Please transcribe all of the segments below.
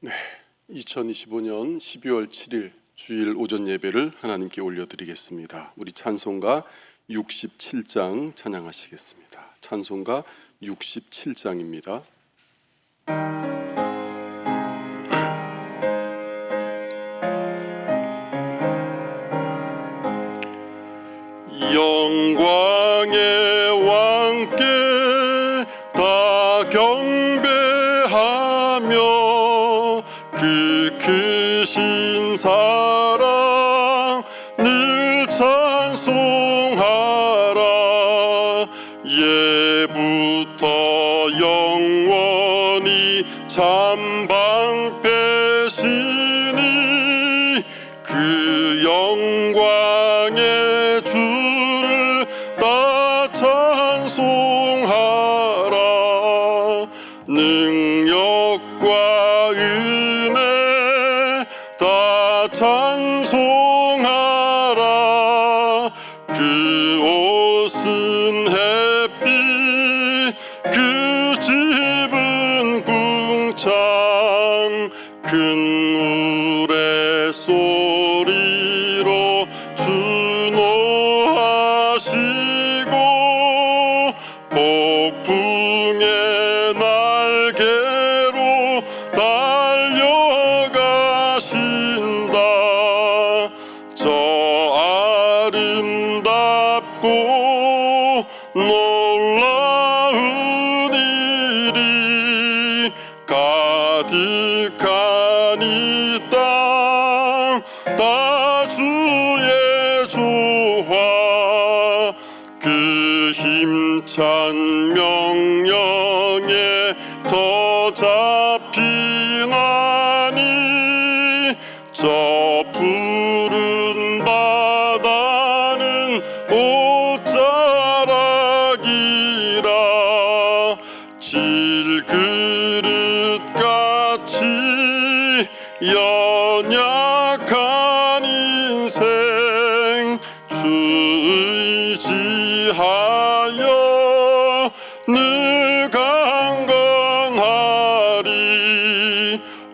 네, 2025년 12월 7일 주일 오전 예배를 하나님께 올려드리겠습니다. 우리 찬송가 67장 찬양하시겠습니다. 찬송가 67장입니다. 영광의 왕께 다 경배하며 그 크신 사랑 늘 찬송하라. 예부터 영원히 참방패시니 그 영광의 주를 다 찬송하라. 능력과 은혜 다 찬송하라. 그 옷은 햇빛 그 집은 궁창 큰 우레소리로 준호하시고 폭풍의 날개로 달려가신다. 저 아름답고 놀라운 일이 가득한 이 땅 다 주의 조화. 그 힘찬 명령에 더 잡히나니 저 푸른 바다는 옷자락이라. 질그릇같이 연약한 인생 주 의지하여 늘 강건하리.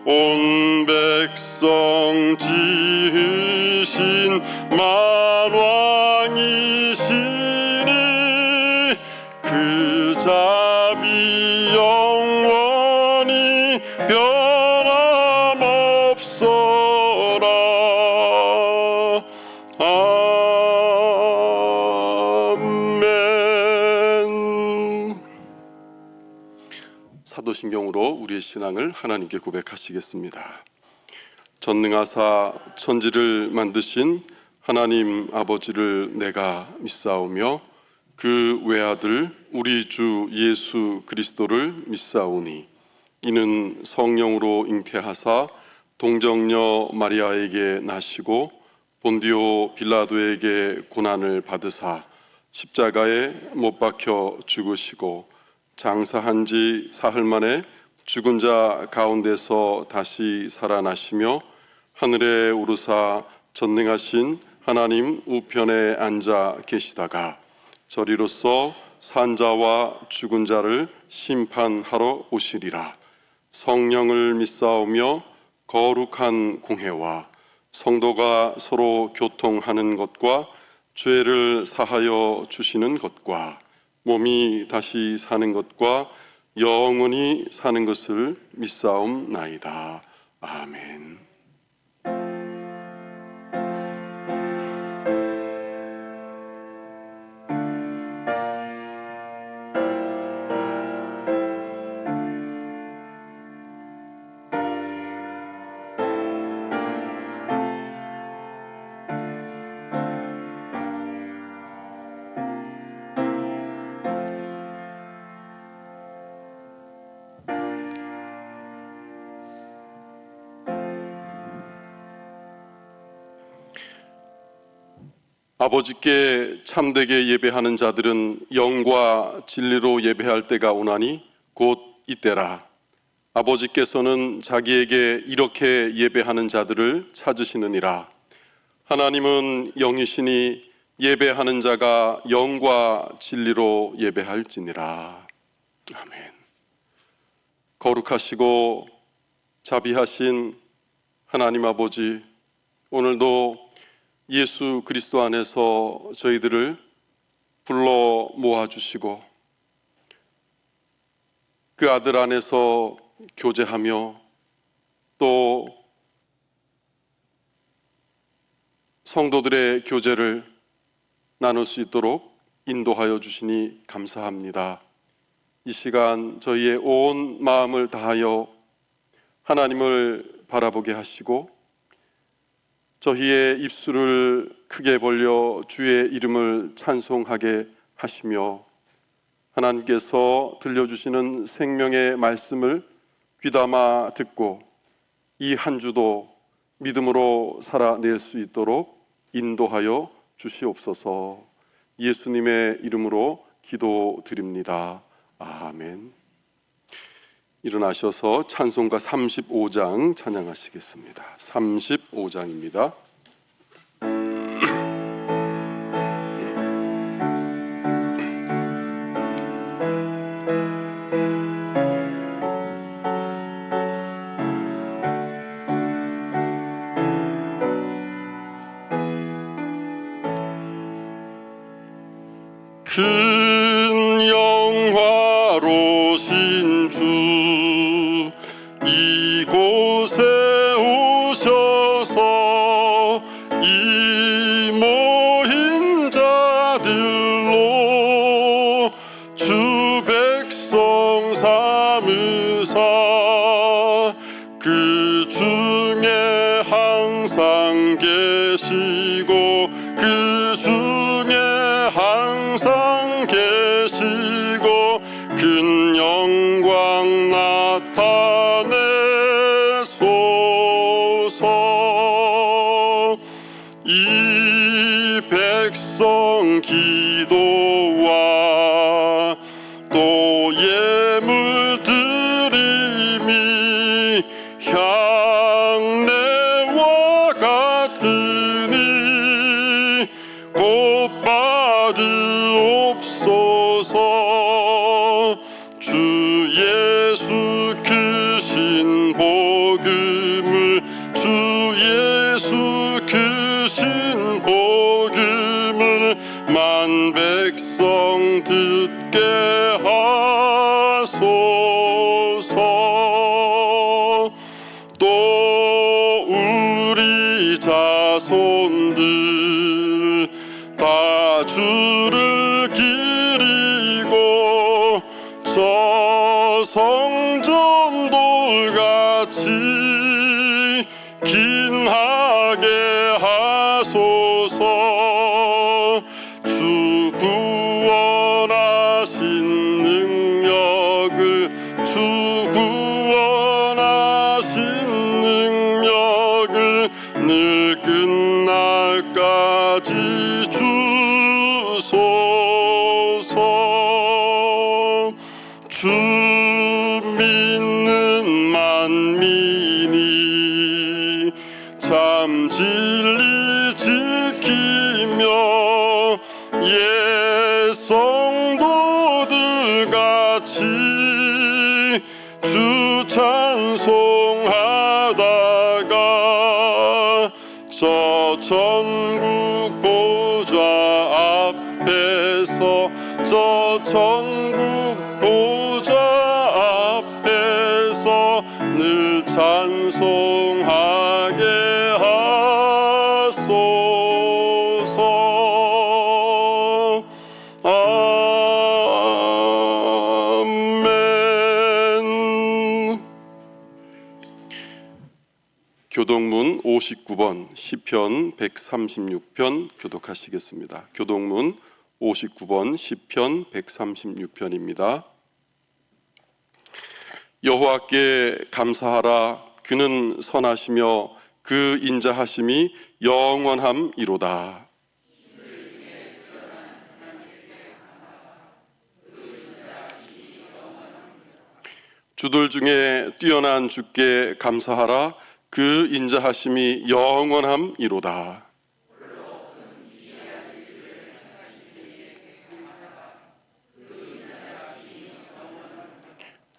온 백성 지으신 만왕이시니 그 자비 영원히 변함없어라. 아멘. 사도신경으로 우리의 신앙을 하나님께 고백하시겠습니다. 전능하사 천지를 만드신 하나님 아버지를 내가 믿사오며 그 외아들 우리 주 예수 그리스도를 믿사오니 이는 성령으로 잉태하사 동정녀 마리아에게 나시고 본디오 빌라도에게 고난을 받으사 십자가에 못 박혀 죽으시고 장사한 지 사흘 만에 죽은 자 가운데서 다시 살아나시며 하늘에 오르사 전능하신 하나님 우편에 앉아 계시다가 저리로서 산자와 죽은 자를 심판하러 오시리라. 성령을 믿사오며 거룩한 공회와 성도가 서로 교통하는 것과 죄를 사하여 주시는 것과 몸이 다시 사는 것과 영원히 사는 것을 믿사옵나이다. 아멘. 아버지께 참되게 예배하는 자들은 영과 진리로 예배할 때가 오나니 곧 이때라. 아버지께서는 자기에게 이렇게 예배하는 자들을 찾으시느니라. 하나님은 영이시니 예배하는 자가 영과 진리로 예배할지니라. 아멘. 거룩하시고 자비하신 하나님 아버지, 오늘도 예수 그리스도 안에서 저희들을 불러 모아주시고 그 아들 안에서 교제하며 또 성도들의 교제를 나눌 수 있도록 인도하여 주시니 감사합니다. 이 시간 저희의 온 마음을 다하여 하나님을 바라보게 하시고 저희의 입술을 크게 벌려 주의 이름을 찬송하게 하시며 하나님께서 들려주시는 생명의 말씀을 귀담아 듣고 이 한 주도 믿음으로 살아낼 수 있도록 인도하여 주시옵소서. 예수님의 이름으로 기도드립니다. 아멘. 일어나셔서 찬송가 35장 찬양하시겠습니다. 35장입니다. 큰 영화로신 주 이곳에 오셔서 이 모인 자들로 주 백성 삼으사 그 중에 항상 계시고 그 중에 항상 계시고 큰 영광 나타내소서. 이 백성 기도와 또 예물 드림이 향내와 같으니 곧 받으옵소서. 주 예수 크신 복음을 주 예수 크신 복음을 만 백성 듣게 하소서. 또 우리 자손들 다 주를 기리고 저 성전 돌같이 긴하게 하소서. 주 구원하신 능력을 주 구원하신 능력을 늘 끝날까지 주소서. 주 믿는 만민이 참 진리 지키며 옛 성도들 같이 주 찬송하다가 저 천국 보좌 앞에서 저 천국 보좌 앞에서 늘 찬송하게 하소서. 아멘. 교동문 59번 시편 136편 교독하시겠습니다. 교동문 59번 시편 136편입니다. 여호와께 감사하라. 그는 선하시며 그 인자하심이 영원함이로다. 주들 중에 뛰어난 주께 감사하라. 그 인자하심이 영원함이로다.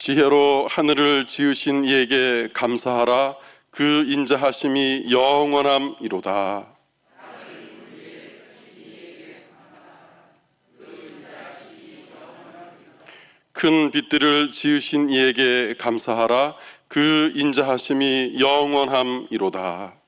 지혜로 하늘을 지으신 이에게 감사하라. 그 인자하심이 영원함이로다. 큰 빛들을 지으신 이에게 감사하라. 그 인자하심이 영원함이로다.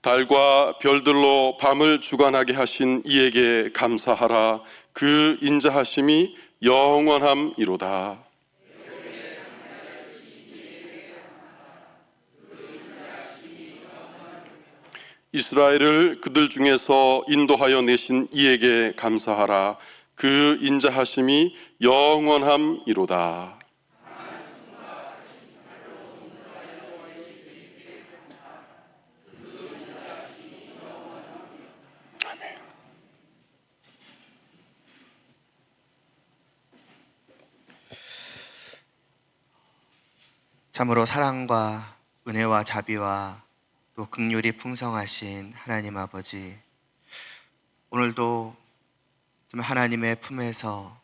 달과 별들로 밤을 주관하게 하신 이에게 감사하라. 그 인자하심이 영원함이로다. 이스라엘을 그들 중에서 인도하여 내신 이에게 감사하라. 그 인자하심이 영원함이로다. 참으로 사랑과 은혜와 자비와 또 긍휼이 풍성하신 하나님 아버지, 오늘도 좀 하나님의 품에서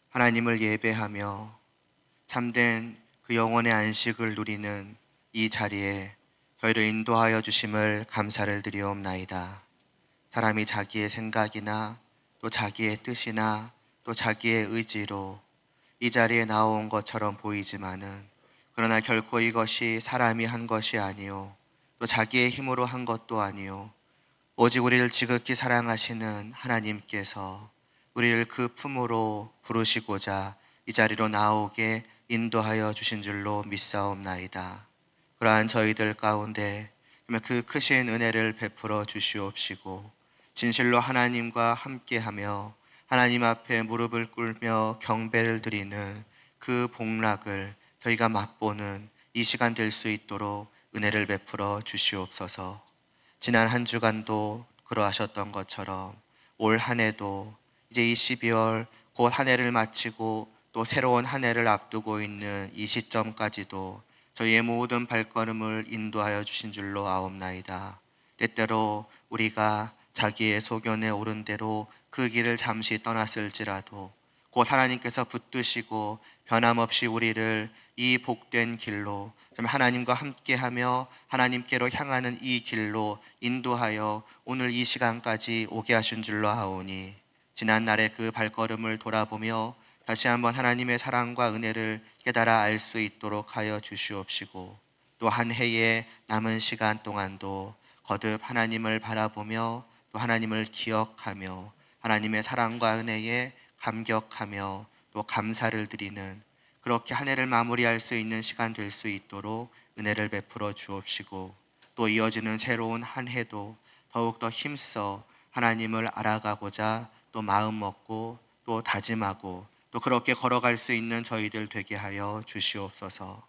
하나님을 예배하며 참된 그 영혼의 안식을 누리는 이 자리에 저희를 인도하여 주심을 감사를 드리옵나이다. 사람이 자기의 생각이나 또 자기의 뜻이나 또 자기의 의지로 이 자리에 나온 것처럼 보이지만은, 그러나 결코 이것이 사람이 한 것이 아니요 또 자기의 힘으로 한 것도 아니요 오직 우리를 지극히 사랑하시는 하나님께서 우리를 그 품으로 부르시고자 이 자리로 나오게 인도하여 주신 줄로 믿사옵나이다. 그러한 저희들 가운데 그 크신 은혜를 베풀어 주시옵시고, 진실로 하나님과 함께하며 하나님 앞에 무릎을 꿇며 경배를 드리는 그 복락을 저희가 맛보는 이 시간 될 수 있도록 은혜를 베풀어 주시옵소서. 지난 한 주간도 그러하셨던 것처럼 올 한 해도 이제 이 12월 곧 한 해를 마치고 또 새로운 한 해를 앞두고 있는 이 시점까지도 저희의 모든 발걸음을 인도하여 주신 줄로 아옵나이다. 때때로 우리가 자기의 소견에 오른 대로 그 길을 잠시 떠났을지라도 곧 하나님께서 붙드시고 변함없이 우리를 이 복된 길로, 하나님과 함께하며 하나님께로 향하는 이 길로 인도하여 오늘 이 시간까지 오게 하신 줄로 아오니, 지난날의 그 발걸음을 돌아보며 다시 한번 하나님의 사랑과 은혜를 깨달아 알 수 있도록 하여 주시옵시고, 또 한 해의 남은 시간 동안도 거듭 하나님을 바라보며 또 하나님을 기억하며 하나님의 사랑과 은혜에 감격하며 또 감사를 드리는, 그렇게 한 해를 마무리할 수 있는 시간 될 수 있도록 은혜를 베풀어 주옵시고, 또 이어지는 새로운 한 해도 더욱더 힘써 하나님을 알아가고자 또 마음 먹고 또 다짐하고 또 그렇게 걸어갈 수 있는 저희들 되게 하여 주시옵소서.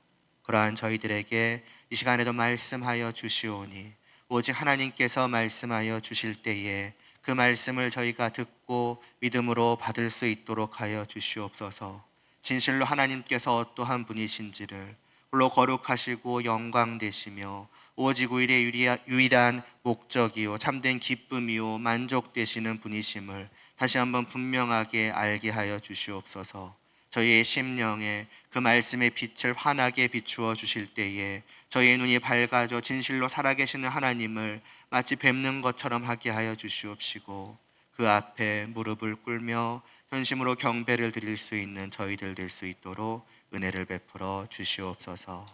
그러한 저희들에게 이 시간에도 말씀하여 주시오니, 오직 하나님께서 말씀하여 주실 때에 그 말씀을 저희가 듣고 믿음으로 받을 수 있도록 하여 주시옵소서. 진실로 하나님께서 어떠한 분이신지를 홀로 거룩하시고 영광되시며 오직 우리의 유일한 목적이요 참된 기쁨이요 만족되시는 분이심을 다시 한번 분명하게 알게 하여 주시옵소서. 저희의 심령에 그 말씀의 빛을 환하게 비추어 주실 때에 저희의 눈이 밝아져 진실로 살아계시는 하나님을 마치 뵙는 것처럼 하게 하여 주시옵시고, 그 앞에 무릎을 꿇며 전심으로 경배를 드릴 수 있는 저희들 될 수 있도록 은혜를 베풀어 주시옵소서.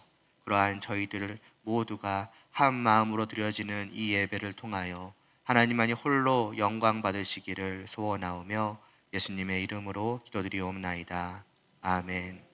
그러한 저희들 모두가 한 마음으로 드려지는 이 예배를 통하여 하나님만이 홀로 영광 받으시기를 소원하오며 예수님의 이름으로 기도드리옵나이다. 아멘.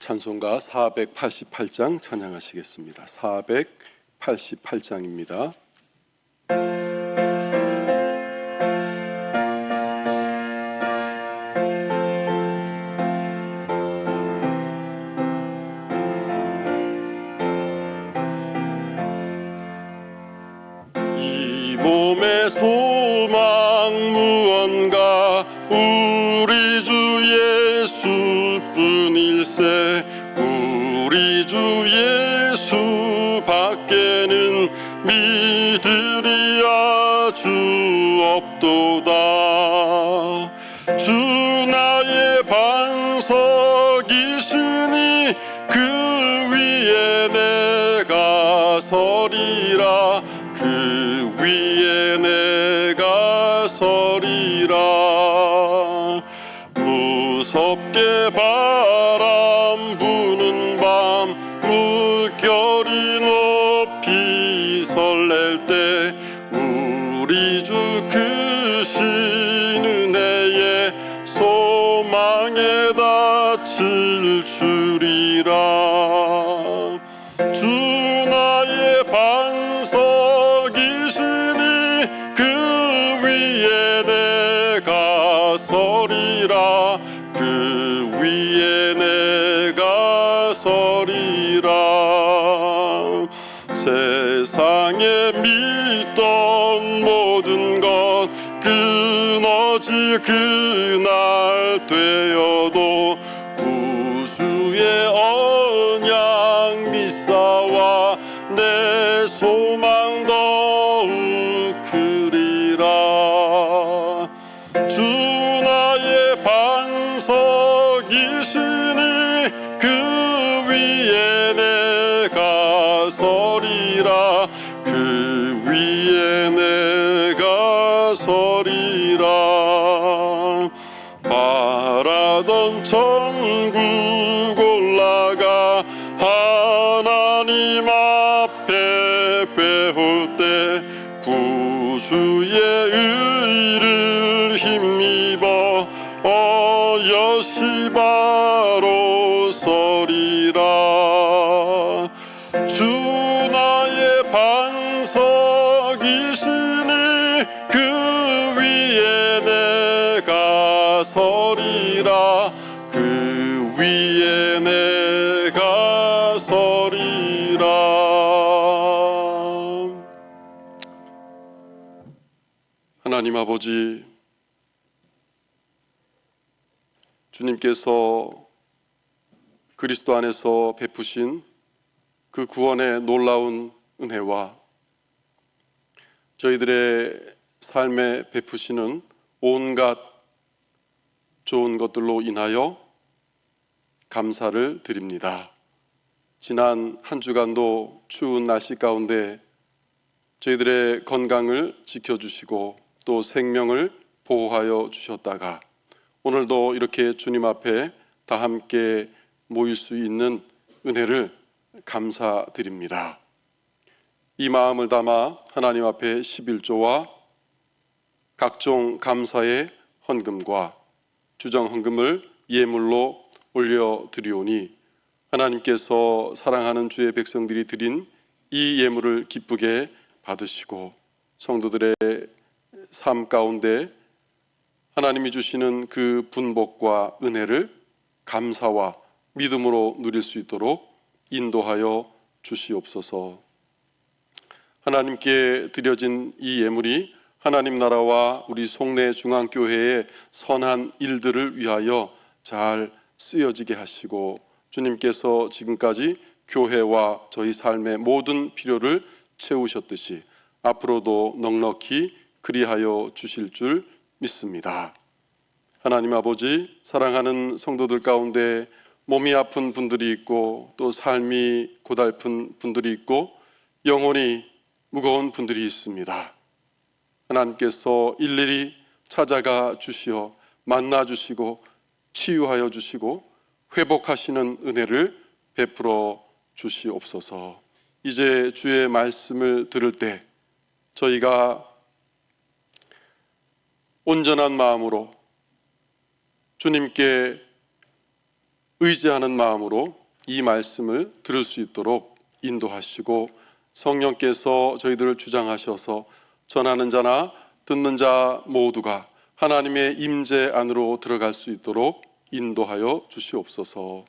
찬송가 488장 찬양하시겠습니다. 488장입니다. 이 몸의 소망 무언가 우리 주 예수뿐일세. 우리 주 예수 밖에는 믿으리야 주 없도다. 주 나의 반석이시니 그 위에 내가 서리라. 그 위에 내가 서리라. 무섭게 바람 부는 밤 물결이 높이 설렐 때 우리 주 크신 은혜에 소망에 닿칠 줄이라. 주 나의 반석이시니 그 위에 내가 서리라. 그 위에 내가 서리라. 세상에 믿던 모든 것 끊어질 그날 되어도 구주의 언약 믿사와 내 소망 더욱 크리라. 주 나의 반석이시니 그 위에 내가 서리라. 그 위에 내가 서리라. 바라던 천국 올라가 하나님 앞에 배울 때 구주의 의를 힘입어 어여시 바로 서리라. 주 나의 반석이시니 그 위에 내가 서리라. 그 위에 내가 서리라. 하나님 아버지, 주님께서 그리스도 안에서 베푸신 그 구원의 놀라운 은혜와 저희들의 삶에 베푸시는 온갖 좋은 것들로 인하여 감사를 드립니다. 지난 한 주간도 추운 날씨 가운데 저희들의 건강을 지켜주시고 또 생명을 보호하여 주셨다가 오늘도 이렇게 주님 앞에 다 함께 모일 수 있는 은혜를 감사드립니다. 이 마음을 담아 하나님 앞에 11조와 각종 감사의 헌금과 주정 헌금을 예물로 올려드리오니 하나님께서 사랑하는 주의 백성들이 드린 이 예물을 기쁘게 받으시고 성도들의 삶 가운데 하나님이 주시는 그 분복과 은혜를 감사와 믿음으로 누릴 수 있도록 인도하여 주시옵소서. 하나님께 드려진 이 예물이 하나님 나라와 우리 송내 중앙교회의 선한 일들을 위하여 잘 쓰여지게 하시고 주님께서 지금까지 교회와 저희 삶의 모든 필요를 채우셨듯이 앞으로도 넉넉히 그리하여 주실 줄 믿습니다. 하나님 아버지, 사랑하는 성도들 가운데 몸이 아픈 분들이 있고 또 삶이 고달픈 분들이 있고 영혼이 무거운 분들이 있습니다. 하나님께서 일일이 찾아가 주시어 만나 주시고 치유하여 주시고 회복하시는 은혜를 베풀어 주시옵소서. 이제 주의 말씀을 들을 때 저희가 온전한 마음으로 주님께 의지하는 마음으로 이 말씀을 들을 수 있도록 인도하시고 성령께서 저희들을 주장하셔서 전하는 자나 듣는 자 모두가 하나님의 임재 안으로 들어갈 수 있도록 인도하여 주시옵소서.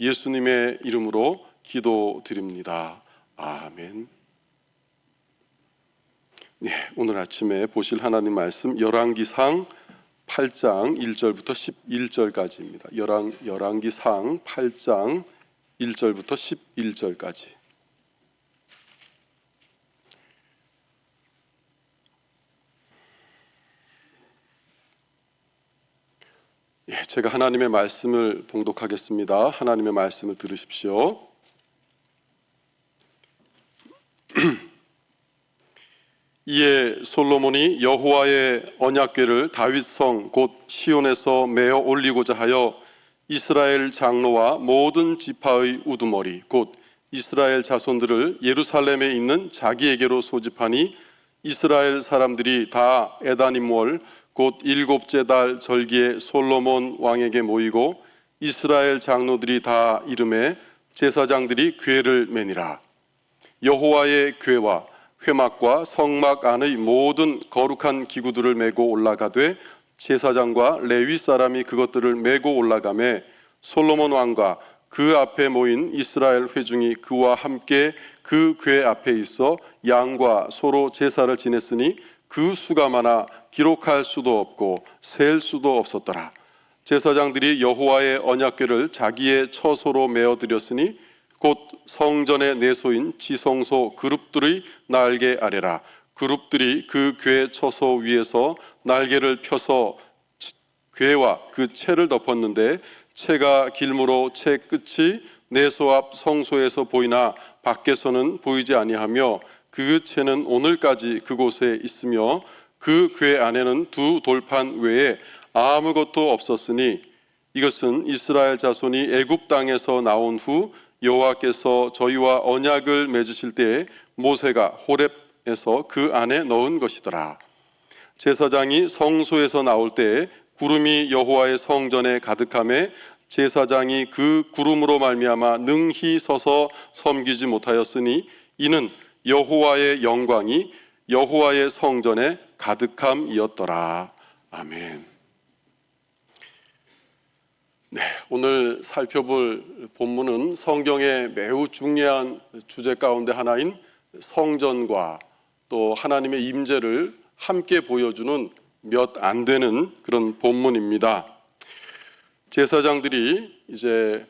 예수님의 이름으로 기도드립니다. 아멘. 네, 오늘 아침에 보실 하나님 말씀 열왕기상 8장 1절부터 11절까지입니다. 열왕기상 8장 1절부터 11절까지. 예, 제가 하나님의 말씀을 봉독하겠습니다. 하나님의 말씀을 들으십시오. 이에 솔로몬이 여호와의 언약궤를 다윗성 곧 시온에서 메어 올리고자 하여 이스라엘 장로와 모든 지파의 우두머리 곧 이스라엘 자손들을 예루살렘에 있는 자기에게로 소집하니 이스라엘 사람들이 다 에다님월 곧 일곱째 달 절기에 솔로몬 왕에게 모이고 이스라엘 장로들이 다 이름에 제사장들이 궤를 매니라. 여호와의 궤와 회막과 성막 안의 모든 거룩한 기구들을 메고 올라가되 제사장과 레위 사람이 그것들을 메고 올라가매 솔로몬 왕과 그 앞에 모인 이스라엘 회중이 그와 함께 그 궤 앞에 있어 양과 소로 제사를 지냈으니 그 수가 많아 기록할 수도 없고 셀 수도 없었더라. 제사장들이 여호와의 언약궤를 자기의 처소로 메어 드렸으니 곧 성전의 내소인 지성소 그룹들의 날개 아래라. 그룹들이 그 궤 처소 위에서 날개를 펴서 궤와 그 채를 덮었는데 채가 길므로 채 끝이 내소 앞 성소에서 보이나 밖에서는 보이지 아니하며 그 채는 오늘까지 그곳에 있으며 그 궤 안에는 두 돌판 외에 아무것도 없었으니 이것은 이스라엘 자손이 애굽 땅에서 나온 후 여호와께서 저희와 언약을 맺으실 때에 모세가 호렙에서 그 안에 넣은 것이더라. 제사장이 성소에서 나올 때에 구름이 여호와의 성전에 가득하매 제사장이 그 구름으로 말미암아 능히 서서 섬기지 못하였으니 이는 여호와의 영광이 여호와의 성전에 가득함이었더라. 아멘. 네, 오늘 살펴볼 본문은 성경의 매우 중요한 주제 가운데 하나인 성전과 또 하나님의 임재를 함께 보여주는 몇 안 되는 그런 본문입니다. 제사장들이 이제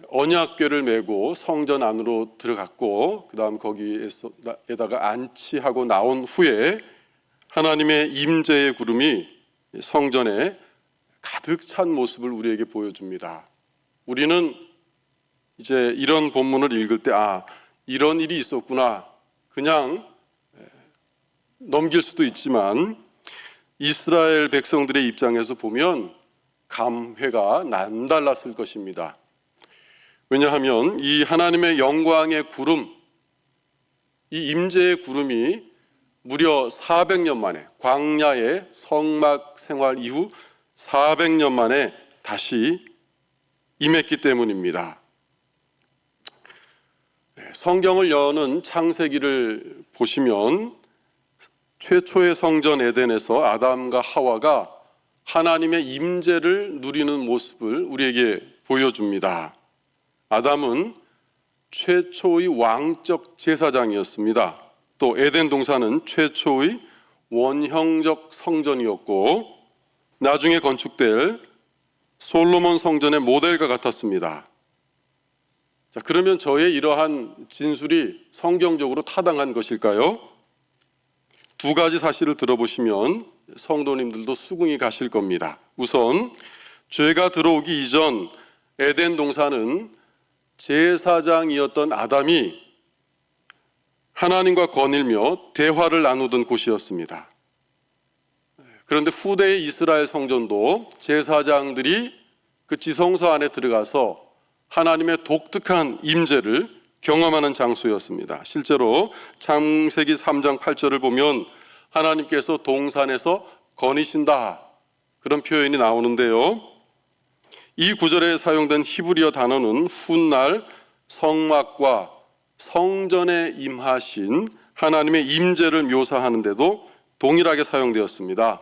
언약궤를 메고 성전 안으로 들어갔고 그다음 거기에다가 안치하고 나온 후에 하나님의 임재의 구름이 성전에 가득 찬 모습을 우리에게 보여줍니다. 우리는 이제 이런 본문을 읽을 때 이런 일이 있었구나 그냥 넘길 수도 있지만 이스라엘 백성들의 입장에서 보면 감회가 남달랐을 것입니다. 왜냐하면 이 하나님의 영광의 구름, 이 임재의 구름이 무려 400년 만에 광야의 성막 생활 이후 400년 만에 다시 임했기 때문입니다. 성경을 여는 창세기를 보시면 최초의 성전 에덴에서 아담과 하와가 하나님의 임재를 누리는 모습을 우리에게 보여줍니다. 아담은 최초의 왕적 제사장이었습니다. 또 에덴 동산은 최초의 원형적 성전이었고 나중에 건축될 솔로몬 성전의 모델과 같았습니다. 자, 그러면 저의 이러한 진술이 성경적으로 타당한 것일까요? 두 가지 사실을 들어보시면 성도님들도 수긍이 가실 겁니다. 우선 죄가 들어오기 이전 에덴 동산은 제사장이었던 아담이 하나님과 거닐며 대화를 나누던 곳이었습니다. 그런데 후대의 이스라엘 성전도 제사장들이 그 지성소 안에 들어가서 하나님의 독특한 임재를 경험하는 장소였습니다. 실제로 창세기 3장 8절을 보면 하나님께서 동산에서 거니신다 그런 표현이 나오는데요. 이 구절에 사용된 히브리어 단어는 훗날 성막과 성전에 임하신 하나님의 임재를 묘사하는데도 동일하게 사용되었습니다.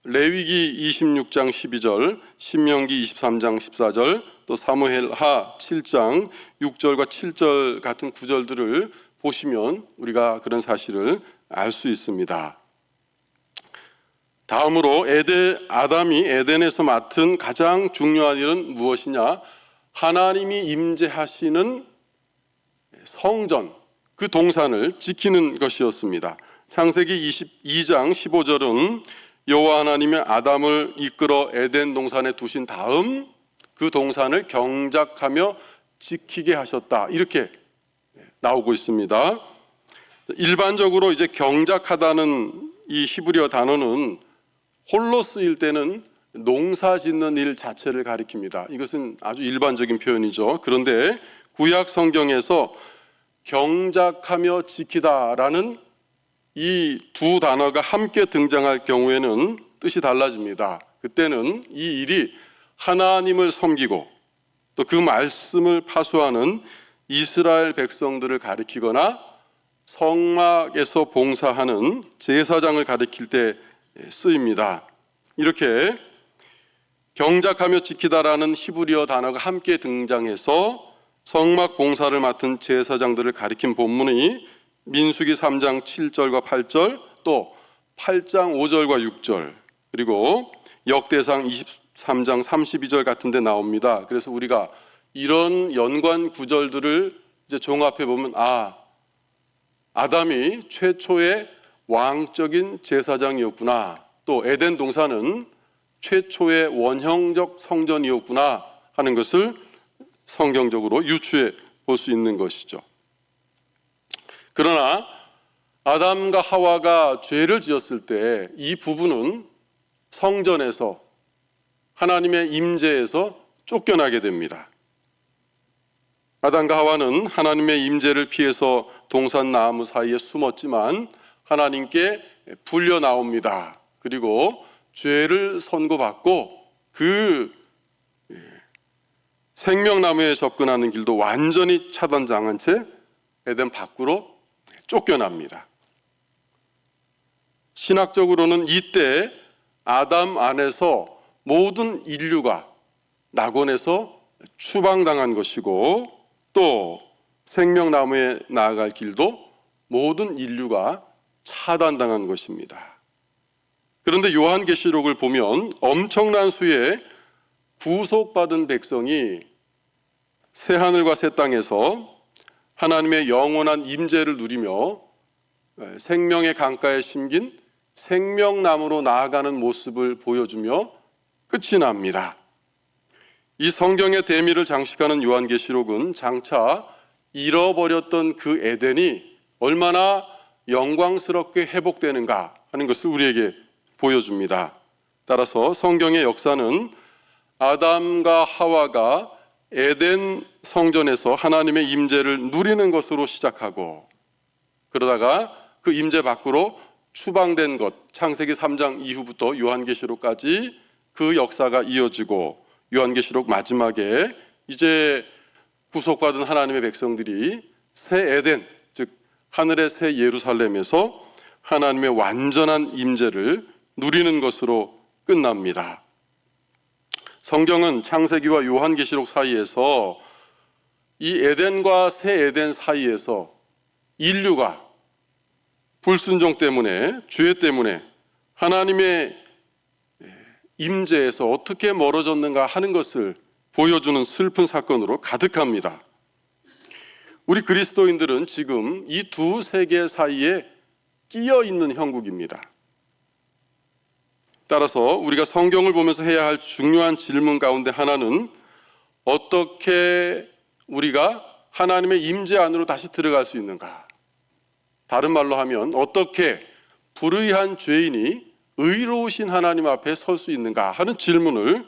레위기 26장 12절, 신명기 23장 14절, 또 사무엘하 7장 6절과 7절 같은 구절들을 보시면 우리가 그런 사실을 알 수 있습니다. 다음으로 아담이 에덴에서 맡은 가장 중요한 일은 무엇이냐? 하나님이 임재하시는 성전, 그 동산을 지키는 것이었습니다. 창세기 22장 15절은 여호와 하나님이 아담을 이끌어 에덴 동산에 두신 다음 그 동산을 경작하며 지키게 하셨다, 이렇게 나오고 있습니다. 일반적으로 이제 경작하다는 이 히브리어 단어는 홀로 쓰일 때는 농사 짓는 일 자체를 가리킵니다. 이것은 아주 일반적인 표현이죠. 그런데 구약 성경에서 경작하며 지키다라는 이 두 단어가 함께 등장할 경우에는 뜻이 달라집니다. 그때는 이 일이 하나님을 섬기고 또 그 말씀을 파수하는 이스라엘 백성들을 가리키거나 성막에서 봉사하는 제사장을 가리킬 때 쓰입니다. 이렇게 경작하며 지키다라는 히브리어 단어가 함께 등장해서 성막 봉사를 맡은 제사장들을 가리킨 본문이 민수기 3장 7절과 8절, 또 8장 5절과 6절, 그리고 역대상 23장 32절 같은 데 나옵니다. 그래서 우리가 이런 연관 구절들을 이제 종합해 보면 아담이 최초의 왕적인 제사장이었구나, 또 에덴 동산은 최초의 원형적 성전이었구나 하는 것을 성경적으로 유추해 볼 수 있는 것이죠. 그러나 아담과 하와가 죄를 지었을 때 이 부분은 성전에서 하나님의 임재에서 쫓겨나게 됩니다. 아담과 하와는 하나님의 임재를 피해서 동산 나무 사이에 숨었지만 하나님께 불려 나옵니다. 그리고 죄를 선고받고 그 생명나무에 접근하는 길도 완전히 차단당한 채 에덴 밖으로 쫓겨납니다. 신학적으로는 이때 아담 안에서 모든 인류가 낙원에서 추방당한 것이고, 또 생명나무에 나아갈 길도 모든 인류가 차단당한 것입니다. 그런데 요한계시록을 보면 엄청난 수의 구속받은 백성이 새하늘과 새 땅에서 하나님의 영원한 임재를 누리며 생명의 강가에 심긴 생명나무로 나아가는 모습을 보여주며 끝이 납니다. 이 성경의 대미를 장식하는 요한계시록은 장차 잃어버렸던 그 에덴이 얼마나 영광스럽게 회복되는가 하는 것을 우리에게 보여줍니다. 따라서 성경의 역사는 아담과 하와가 에덴 성전에서 하나님의 임재를 누리는 것으로 시작하고, 그러다가 그 임재 밖으로 추방된 것, 창세기 3장 이후부터 요한계시록까지 그 역사가 이어지고, 요한계시록 마지막에 이제 구속받은 하나님의 백성들이 새 에덴, 즉 하늘의 새 예루살렘에서 하나님의 완전한 임재를 누리는 것으로 끝납니다. 성경은 창세기와 요한계시록 사이에서 이 에덴과 새 에덴 사이에서 인류가 불순종 때문에, 죄 때문에 하나님의 임재에서 어떻게 멀어졌는가 하는 것을 보여주는 슬픈 사건으로 가득합니다. 우리 그리스도인들은 지금 이 두 세계 사이에 끼어 있는 형국입니다. 따라서 우리가 성경을 보면서 해야 할 중요한 질문 가운데 하나는 어떻게 우리가 하나님의 임재 안으로 다시 들어갈 수 있는가? 다른 말로 하면 어떻게 불의한 죄인이 의로우신 하나님 앞에 설 수 있는가 하는 질문을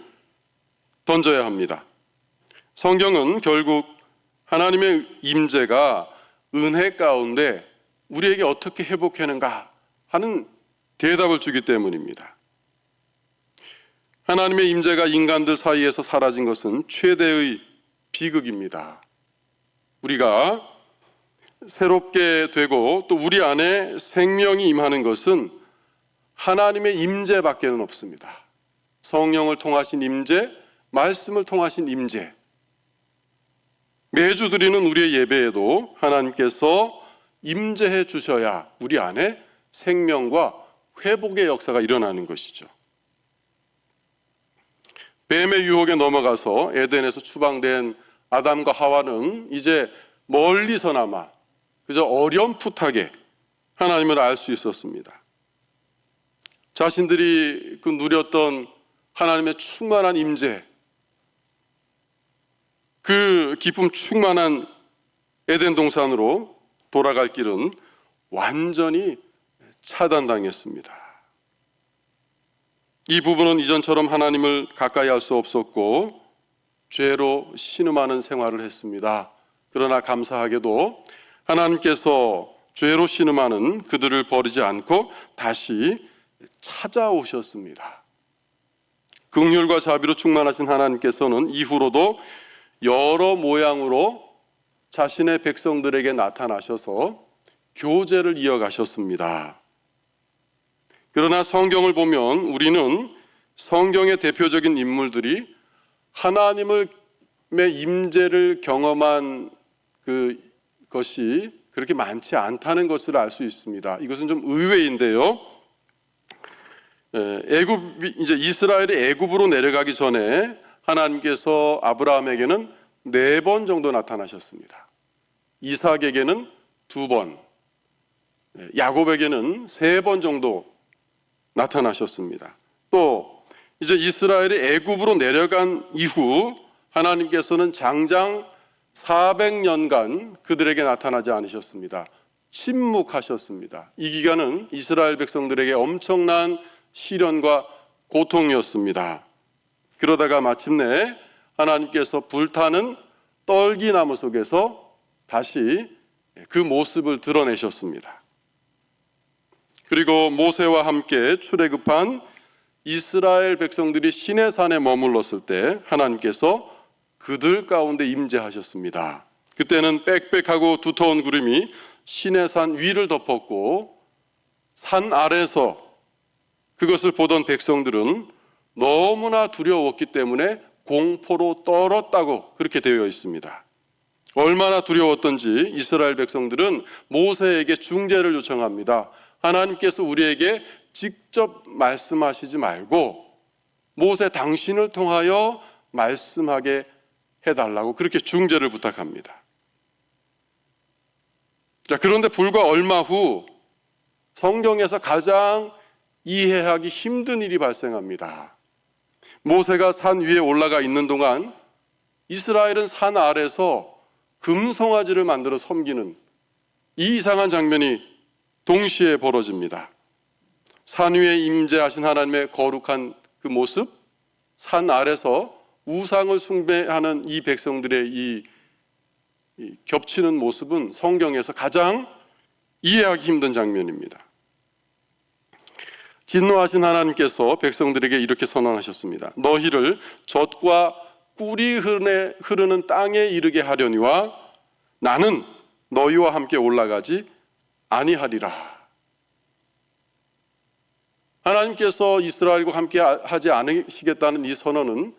던져야 합니다. 성경은 결국 하나님의 임재가 은혜 가운데 우리에게 어떻게 회복하는가 하는 대답을 주기 때문입니다. 하나님의 임재가 인간들 사이에서 사라진 것은 최대의 비극입니다. 우리가 새롭게 되고 또 우리 안에 생명이 임하는 것은 하나님의 임재밖에는 없습니다. 성령을 통하신 임재, 말씀을 통하신 임재. 매주 드리는 우리의 예배에도 하나님께서 임재해 주셔야 우리 안에 생명과 회복의 역사가 일어나는 것이죠. 뱀의 유혹에 넘어가서 에덴에서 추방된 아담과 하와는 이제 멀리서나마 그저 어렴풋하게 하나님을 알 수 있었습니다. 자신들이 그 누렸던 하나님의 충만한 임재, 그 기쁨 충만한 에덴 동산으로 돌아갈 길은 완전히 차단당했습니다. 이 부분은 이전처럼 하나님을 가까이 할 수 없었고 죄로 신음하는 생활을 했습니다. 그러나 감사하게도 하나님께서 죄로 신음하는 그들을 버리지 않고 다시 찾아오셨습니다. 긍휼과 자비로 충만하신 하나님께서는 이후로도 여러 모양으로 자신의 백성들에게 나타나셔서 교제를 이어가셨습니다. 그러나 성경을 보면 우리는 성경의 대표적인 인물들이 하나님의 임재를 경험한 그것이 그렇게 많지 않다는 것을 알 수 있습니다. 이것은 좀 의외인데요. 이제 이스라엘이 애굽으로 내려가기 전에 하나님께서 아브라함에게는 4번 정도 나타나셨습니다. 이삭에게는 2번, 야곱에게는 3번 정도 나타나셨습니다. 또 이제 이스라엘이 애굽으로 내려간 이후 하나님께서는 장장 400년간 그들에게 나타나지 않으셨습니다. 침묵하셨습니다. 이 기간은 이스라엘 백성들에게 엄청난 시련과 고통이었습니다. 그러다가 마침내 하나님께서 불타는 떨기나무 속에서 다시 그 모습을 드러내셨습니다. 그리고 모세와 함께 출애굽한 이스라엘 백성들이 시내산에 머물렀을 때 하나님께서 그들 가운데 임재하셨습니다. 그때는 빽빽하고 두터운 구름이 시내산 위를 덮었고 산 아래서 그것을 보던 백성들은 너무나 두려웠기 때문에 공포로 떨었다고 그렇게 되어 있습니다. 얼마나 두려웠던지 이스라엘 백성들은 모세에게 중재를 요청합니다. 하나님께서 우리에게 직접 말씀하시지 말고 모세 당신을 통하여 말씀하게 해달라고 그렇게 중재를 부탁합니다. 자, 그런데 불과 얼마 후 성경에서 가장 이해하기 힘든 일이 발생합니다. 모세가 산 위에 올라가 있는 동안 이스라엘은 산 아래서 금송아지를 만들어 섬기는 이 이상한 장면이 동시에 벌어집니다. 산 위에 임재하신 하나님의 거룩한 그 모습, 산 아래서 우상을 숭배하는 이 백성들의 이 겹치는 모습은 성경에서 가장 이해하기 힘든 장면입니다. 진노하신 하나님께서 백성들에게 이렇게 선언하셨습니다. 너희를 젖과 꿀이 흐르는 땅에 이르게 하려니와 나는 너희와 함께 올라가지 아니하리라. 하나님께서 이스라엘과 함께 하지 않으시겠다는 이 선언은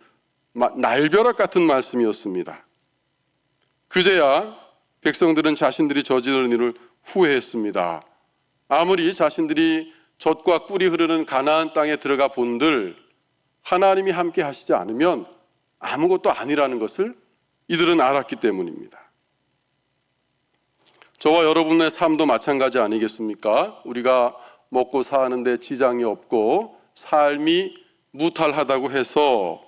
날벼락 같은 말씀이었습니다. 그제야 백성들은 자신들이 저지른 일을 후회했습니다. 아무리 자신들이 젖과 꿀이 흐르는 가나안 땅에 들어가 본들 하나님이 함께 하시지 않으면 아무것도 아니라는 것을 이들은 알았기 때문입니다. 저와 여러분의 삶도 마찬가지 아니겠습니까? 우리가 먹고 사는데 지장이 없고 삶이 무탈하다고 해서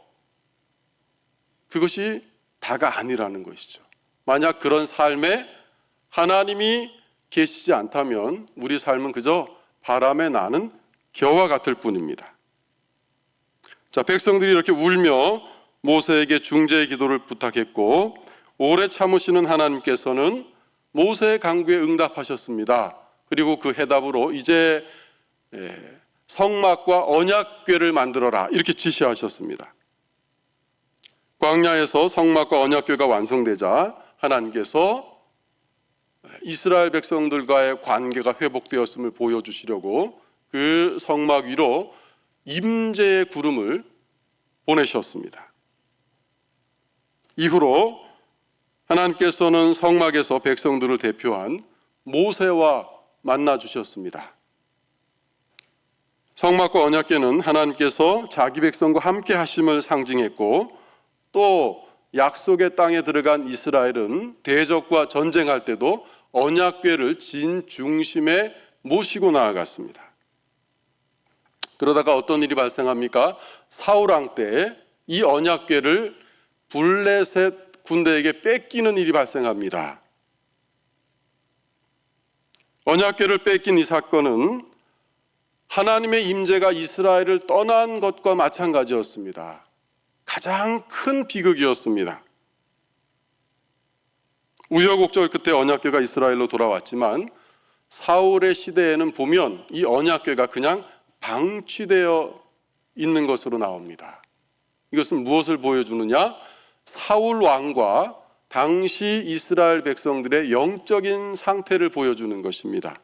그것이 다가 아니라는 것이죠. 만약 그런 삶에 하나님이 계시지 않다면 우리 삶은 그저 바람에 나는 겨와 같을 뿐입니다. 자, 백성들이 이렇게 울며 모세에게 중재의 기도를 부탁했고 오래 참으시는 하나님께서는 모세의 간구에 응답하셨습니다. 그리고 그 해답으로 이제 성막과 언약궤를 만들어라 이렇게 지시하셨습니다. 광야에서 성막과 언약궤가 완성되자 하나님께서 이스라엘 백성들과의 관계가 회복되었음을 보여주시려고 그 성막 위로 임재의 구름을 보내셨습니다. 이후로 하나님께서는 성막에서 백성들을 대표한 모세와 만나 주셨습니다. 성막과 언약궤는 하나님께서 자기 백성과 함께 하심을 상징했고, 또 약속의 땅에 들어간 이스라엘은 대적과 전쟁할 때도 언약궤를 진 중심에 모시고 나아갔습니다. 그러다가 어떤 일이 발생합니까? 사울 왕 때 이 언약궤를 블레셋 군대에게 뺏기는 일이 발생합니다. 언약궤를 뺏긴 이 사건은 하나님의 임재가 이스라엘을 떠난 것과 마찬가지였습니다. 가장 큰 비극이었습니다. 우여곡절 끝에 언약궤가 이스라엘로 돌아왔지만 사울의 시대에는 보면 이 언약궤가 그냥 방치되어 있는 것으로 나옵니다. 이것은 무엇을 보여주느냐? 사울 왕과 당시 이스라엘 백성들의 영적인 상태를 보여주는 것입니다.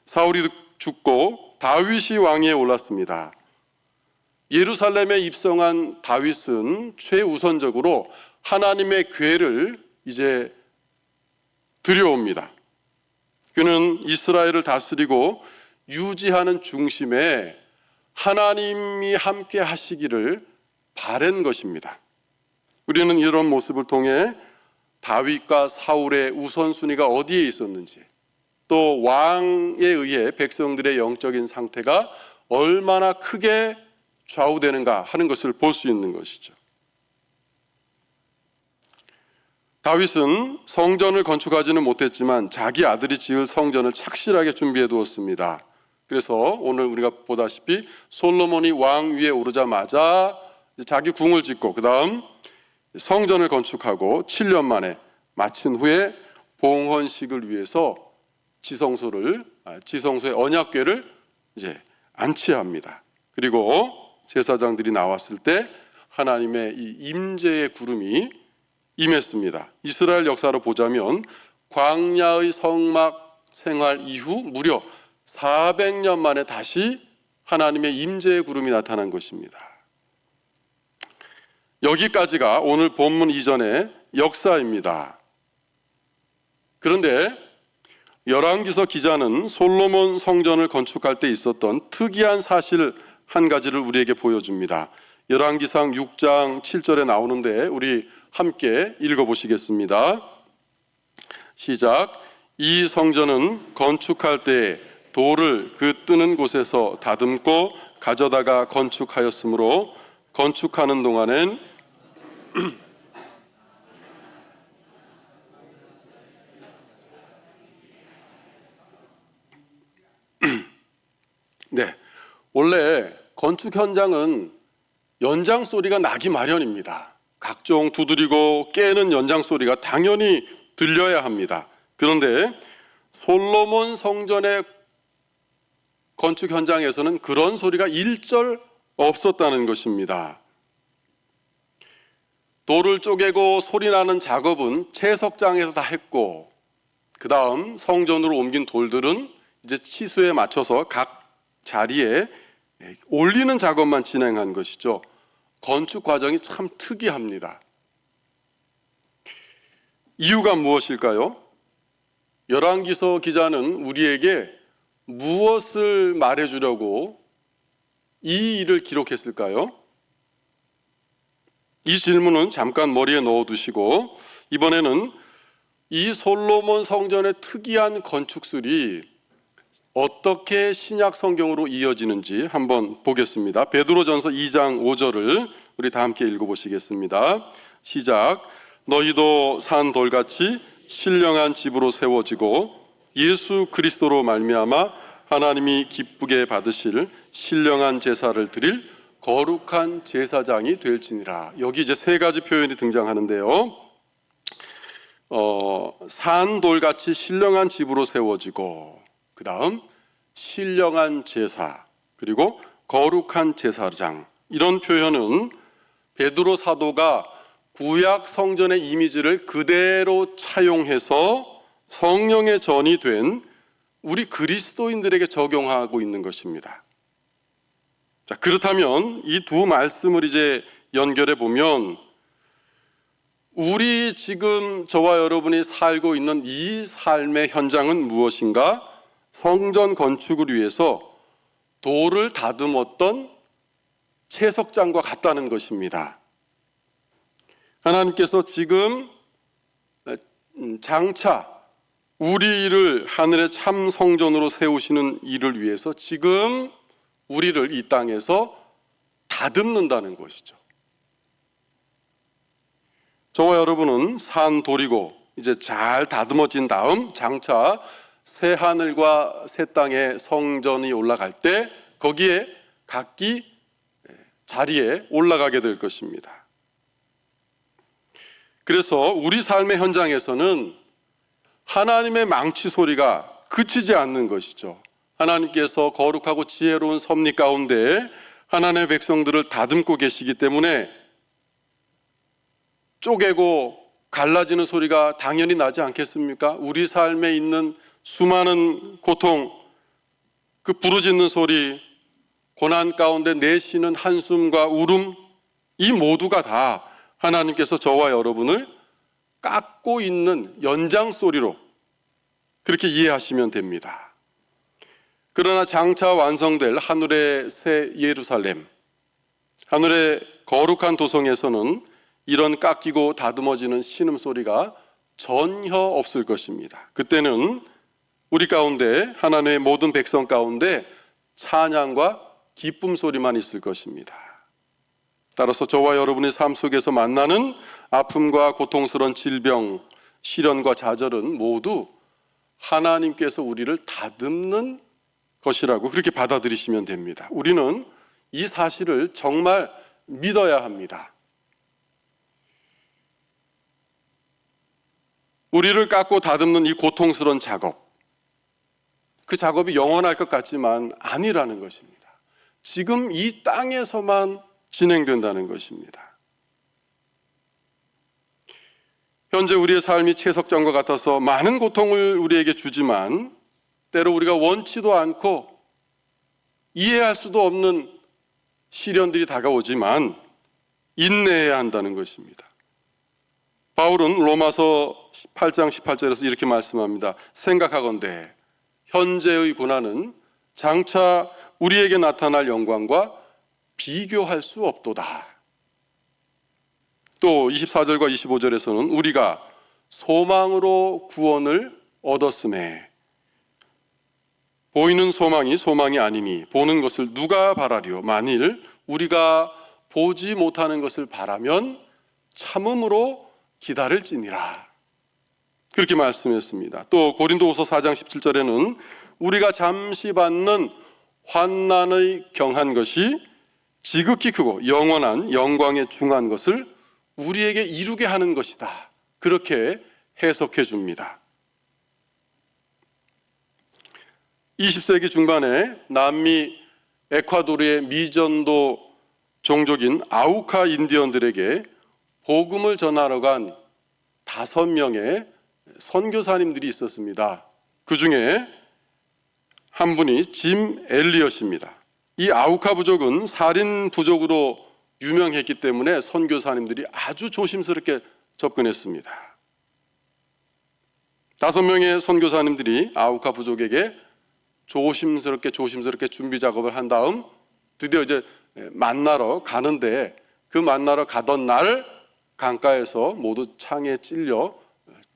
사울이 죽고 다윗이 왕위에 올랐습니다. 예루살렘에 입성한 다윗은 최우선적으로 하나님의 궤를 이제 들여옵니다. 그는 이스라엘을 다스리고 유지하는 중심에 하나님이 함께 하시기를 바란 것입니다. 우리는 이런 모습을 통해 다윗과 사울의 우선순위가 어디에 있었는지, 또 왕에 의해 백성들의 영적인 상태가 얼마나 크게 좌우되는가 하는 것을 볼 수 있는 것이죠. 다윗은 성전을 건축하지는 못했지만 자기 아들이 지을 성전을 착실하게 준비해 두었습니다. 그래서 오늘 우리가 보다시피 솔로몬이 왕 위에 오르자마자 자기 궁을 짓고 그 다음 성전을 건축하고 7년 만에 마친 후에 봉헌식을 위해서 지성소의 언약궤를 이제 안치합니다. 그리고 제사장들이 나왔을 때 하나님의 이 임재의 구름이 임했습니다. 이스라엘 역사로 보자면 광야의 성막 생활 이후 무려 400년 만에 다시 하나님의 임재의 구름이 나타난 것입니다. 여기까지가 오늘 본문 이전의 역사입니다. 그런데 열왕기서 기자는 솔로몬 성전을 건축할 때 있었던 특이한 사실 한 가지를 우리에게 보여줍니다. 열왕기상 6장 7절에 나오는데 우리 함께 읽어보시겠습니다. 시작. 이 성전은 건축할 때 돌을 그 뜨는 곳에서 다듬고 가져다가 건축하였으므로 건축하는 동안엔 네, 원래 건축 현장은 연장 소리가 나기 마련입니다. 각종 두드리고 깨는 연장 소리가 당연히 들려야 합니다. 그런데 솔로몬 성전의 건축 현장에서는 그런 소리가 일절 없었다는 것입니다. 돌을 쪼개고 소리나는 작업은 채석장에서 다 했고, 그 다음 성전으로 옮긴 돌들은 이제 치수에 맞춰서 각 자리에 올리는 작업만 진행한 것이죠. 건축 과정이 참 특이합니다. 이유가 무엇일까요? 열왕기서 기자는 우리에게 무엇을 말해주려고 이 일을 기록했을까요? 이 질문은 잠깐 머리에 넣어두시고 이번에는 이 솔로몬 성전의 특이한 건축술이 어떻게 신약 성경으로 이어지는지 한번 보겠습니다. 베드로전서 2장 5절을 우리 다 함께 읽어보시겠습니다. 시작. 너희도 산 돌같이 신령한 집으로 세워지고 예수 그리스도로 말미암아 하나님이 기쁘게 받으실 신령한 제사를 드릴 거룩한 제사장이 될지니라. 여기 이제 세 가지 표현이 등장하는데요. 산 돌같이 신령한 집으로 세워지고, 그 다음 신령한 제사, 그리고 거룩한 제사장, 이런 표현은 베드로 사도가 구약 성전의 이미지를 그대로 차용해서 성령의 전이 된 우리 그리스도인들에게 적용하고 있는 것입니다. 자, 그렇다면 이 두 말씀을 이제 연결해 보면 우리 지금 저와 여러분이 살고 있는 이 삶의 현장은 무엇인가? 성전 건축을 위해서 돌을 다듬었던 채석장과 같다는 것입니다. 하나님께서 지금 장차 우리를 하늘의 참 성전으로 세우시는 일을 위해서 지금 우리를 이 땅에서 다듬는다는 것이죠. 저와 여러분은 산 돌이고 이제 잘 다듬어진 다음 장차 새 하늘과 새 땅의 성전이 올라갈 때 거기에 각기 자리에 올라가게 될 것입니다. 그래서 우리 삶의 현장에서는 하나님의 망치 소리가 그치지 않는 것이죠. 하나님께서 거룩하고 지혜로운 섭리 가운데 하나님의 백성들을 다듬고 계시기 때문에 쪼개고 갈라지는 소리가 당연히 나지 않겠습니까? 우리 삶에 있는 수많은 고통, 그 부르짖는 소리, 고난 가운데 내쉬는 한숨과 울음, 이 모두가 다 하나님께서 저와 여러분을 깎고 있는 연장 소리로 그렇게 이해하시면 됩니다. 그러나 장차 완성될 하늘의 새 예루살렘, 하늘의 거룩한 도성에서는 이런 깎이고 다듬어지는 신음소리가 전혀 없을 것입니다. 그때는 우리 가운데, 하나님의 모든 백성 가운데 찬양과 기쁨 소리만 있을 것입니다. 따라서 저와 여러분의 삶 속에서 만나는 아픔과 고통스러운 질병, 시련과 좌절은 모두 하나님께서 우리를 다듬는 것이라고 그렇게 받아들이시면 됩니다. 우리는 이 사실을 정말 믿어야 합니다. 우리를 깎고 다듬는 이 고통스러운 작업, 그 작업이 영원할 것 같지만 아니라는 것입니다. 지금 이 땅에서만 진행된다는 것입니다. 현재 우리의 삶이 채석장과 같아서 많은 고통을 우리에게 주지만 때로 우리가 원치도 않고 이해할 수도 없는 시련들이 다가오지만 인내해야 한다는 것입니다. 바울은 로마서 8장 18절에서 이렇게 말씀합니다. 생각하건대 현재의 고난은 장차 우리에게 나타날 영광과 비교할 수 없도다. 또 24절과 25절에서는 우리가 소망으로 구원을 얻었음에 보이는 소망이 소망이 아니니 보는 것을 누가 바라리요? 만일 우리가 보지 못하는 것을 바라면 참음으로 기다릴지니라. 그렇게 말씀했습니다. 또 고린도후서 4장 17절에는 우리가 잠시 받는 환난의 경한 것이 지극히 크고 영원한 영광에 중한 것을 우리에게 이루게 하는 것이다. 그렇게 해석해 줍니다. 20세기 중반에 남미 에콰도르의 미전도 종족인 아우카 인디언들에게 복음을 전하러 간 5명의 선교사님들이 있었습니다. 그 중에 한 분이 짐 엘리엇입니다. 이 아우카 부족은 살인 부족으로 유명했기 때문에 선교사님들이 아주 조심스럽게 접근했습니다. 5명의 선교사님들이 아우카 부족에게 조심스럽게 준비 작업을 한 다음 드디어 이제 만나러 가는데 그 만나러 가던 날 강가에서 모두 창에 찔려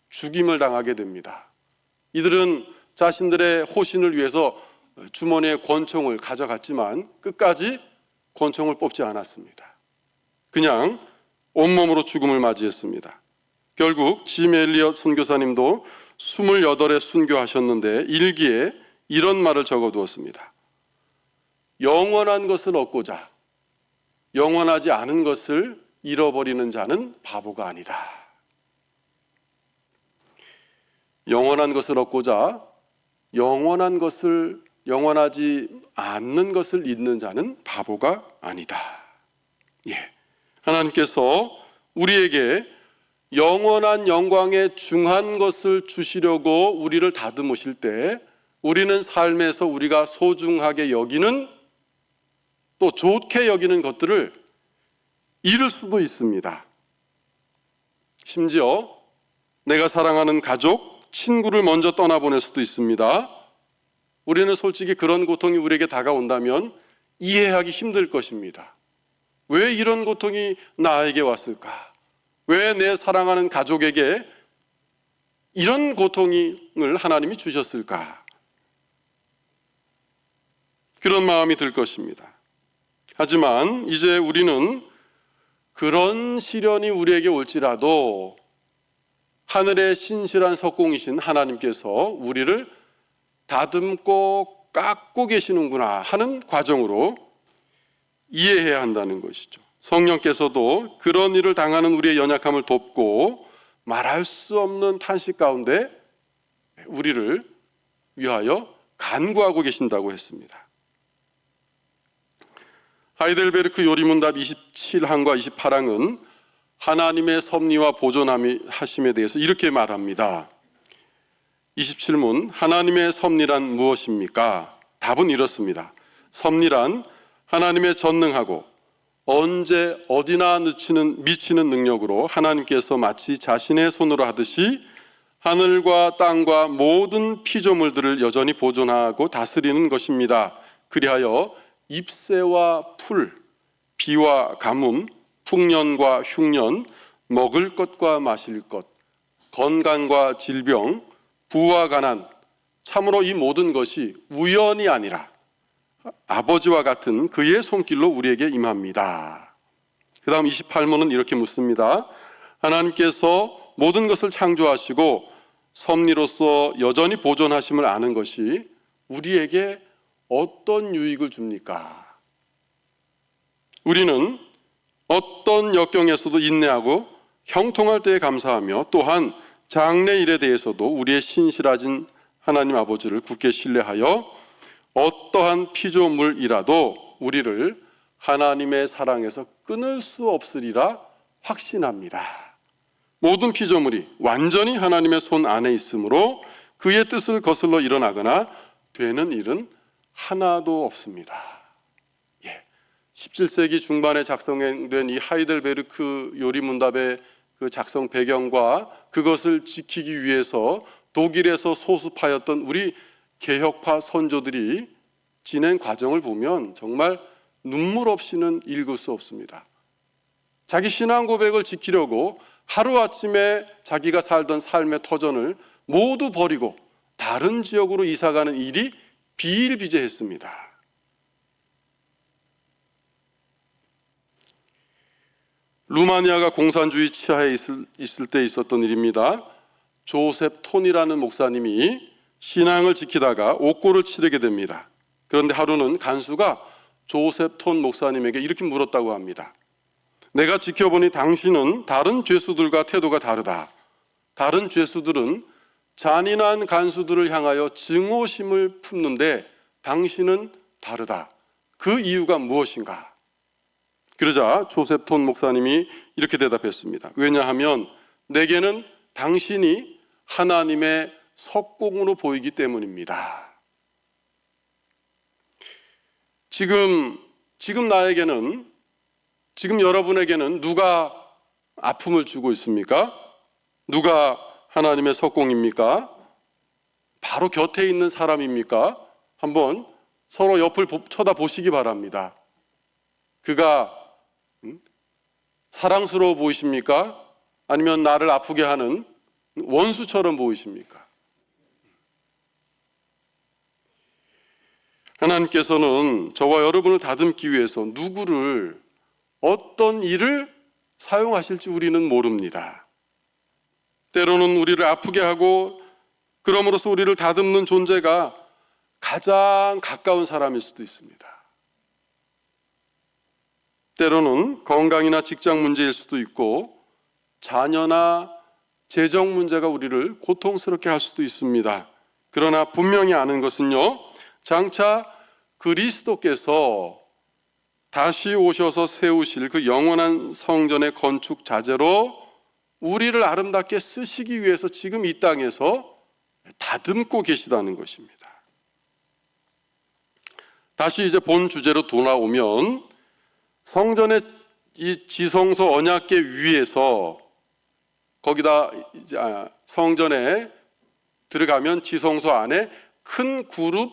죽임을 당하게 됩니다. 이들은 자신들의 호신을 위해서 주머니에 권총을 가져갔지만 끝까지 권총을 뽑지 않았습니다. 그냥 온몸으로 죽음을 맞이했습니다. 결국 짐 엘리엇 선교사님도 28회 순교하셨는데 일기에 이런 말을 적어두었습니다. 영원한 것을 얻고자 영원하지 않은 것을 잃어버리는 자는 바보가 아니다. 영원한 것을 얻고자 영원한 것을 영원하지 않는 것을 잊는 자는 바보가 아니다. 예. 하나님께서 우리에게 영원한 영광에 중한 것을 주시려고 우리를 다듬으실 때 우리는 삶에서 우리가 소중하게 여기는 또 좋게 여기는 것들을 잃을 수도 있습니다. 심지어 내가 사랑하는 가족, 친구를 먼저 떠나보낼 수도 있습니다. 우리는 솔직히 그런 고통이 우리에게 다가온다면 이해하기 힘들 것입니다. 왜 이런 고통이 나에게 왔을까? 왜 내 사랑하는 가족에게 이런 고통을 하나님이 주셨을까? 그런 마음이 들 것입니다. 하지만 이제 우리는 그런 시련이 우리에게 올지라도 하늘의 신실한 석공이신 하나님께서 우리를 다듬고 깎고 계시는구나 하는 과정으로 이해해야 한다는 것이죠. 성령께서도 그런 일을 당하는 우리의 연약함을 돕고 말할 수 없는 탄식 가운데 우리를 위하여 간구하고 계신다고 했습니다. 하이델베르크 요리문답 27항과 28항은 하나님의 섭리와 보존하심에 대해서 이렇게 말합니다. 27문, 하나님의 섭리란 무엇입니까? 답은 이렇습니다. 섭리란 하나님의 전능하고 언제 어디나 미치는 능력으로 하나님께서 마치 자신의 손으로 하듯이 하늘과 땅과 모든 피조물들을 여전히 보존하고 다스리는 것입니다. 그리하여 잎새와 풀, 비와 가뭄, 풍년과 흉년, 먹을 것과 마실 것, 건강과 질병, 부와 가난, 참으로 이 모든 것이 우연이 아니라 아버지와 같은 그의 손길로 우리에게 임합니다. 그 다음 28문은 이렇게 묻습니다. 하나님께서 모든 것을 창조하시고 섭리로서 여전히 보존하심을 아는 것이 우리에게 어떤 유익을 줍니까? 우리는 어떤 역경에서도 인내하고 형통할 때에 감사하며 또한 장래일에 대해서도 우리의 신실하신 하나님 아버지를 굳게 신뢰하여 어떠한 피조물이라도 우리를 하나님의 사랑에서 끊을 수 없으리라 확신합니다. 모든 피조물이 완전히 하나님의 손 안에 있으므로 그의 뜻을 거슬러 일어나거나 되는 일은 하나도 없습니다. 17세기 중반에 작성된 이 하이델베르크 요리문답의 그 작성 배경과 그것을 지키기 위해서 독일에서 소습하였던 우리 개혁파 선조들이 지낸 과정을 보면 정말 눈물 없이는 읽을 수 없습니다. 자기 신앙 고백을 지키려고 하루아침에 자기가 살던 삶의 터전을 모두 버리고 다른 지역으로 이사가는 일이 비일비재했습니다. 루마니아가 공산주의 치하에 있을 때 있었던 일입니다. 조셉 톤이라는 목사님이 신앙을 지키다가 옥고를 치르게 됩니다. 그런데 하루는 간수가 조셉 톤 목사님에게 이렇게 물었다고 합니다. 내가 지켜보니 당신은 다른 죄수들과 태도가 다르다. 다른 죄수들은 잔인한 간수들을 향하여 증오심을 품는데 당신은 다르다. 그 이유가 무엇인가? 그러자 조셉 톤 목사님이 이렇게 대답했습니다. 왜냐하면 내게는 당신이 하나님의 석공으로 보이기 때문입니다. 지금 나에게는, 지금 여러분에게는 누가 아픔을 주고 있습니까? 누가 하나님의 석공입니까? 바로 곁에 있는 사람입니까? 한번 서로 옆을 쳐다보시기 바랍니다. 그가 사랑스러워 보이십니까? 아니면 나를 아프게 하는 원수처럼 보이십니까? 하나님께서는 저와 여러분을 다듬기 위해서 누구를, 어떤 일을 사용하실지 우리는 모릅니다. 때로는 우리를 아프게 하고 그럼으로써 우리를 다듬는 존재가 가장 가까운 사람일 수도 있습니다. 때로는 건강이나 직장 문제일 수도 있고 자녀나 재정 문제가 우리를 고통스럽게 할 수도 있습니다. 그러나 분명히 아는 것은요, 장차 그리스도께서 다시 오셔서 세우실 그 영원한 성전의 건축 자재로 우리를 아름답게 쓰시기 위해서 지금 이 땅에서 다듬고 계시다는 것입니다. 다시 이제 본 주제로 돌아오면 성전의 이 지성소 언약궤 위에서 거기다 이제 성전에 들어가면 지성소 안에 큰 그룹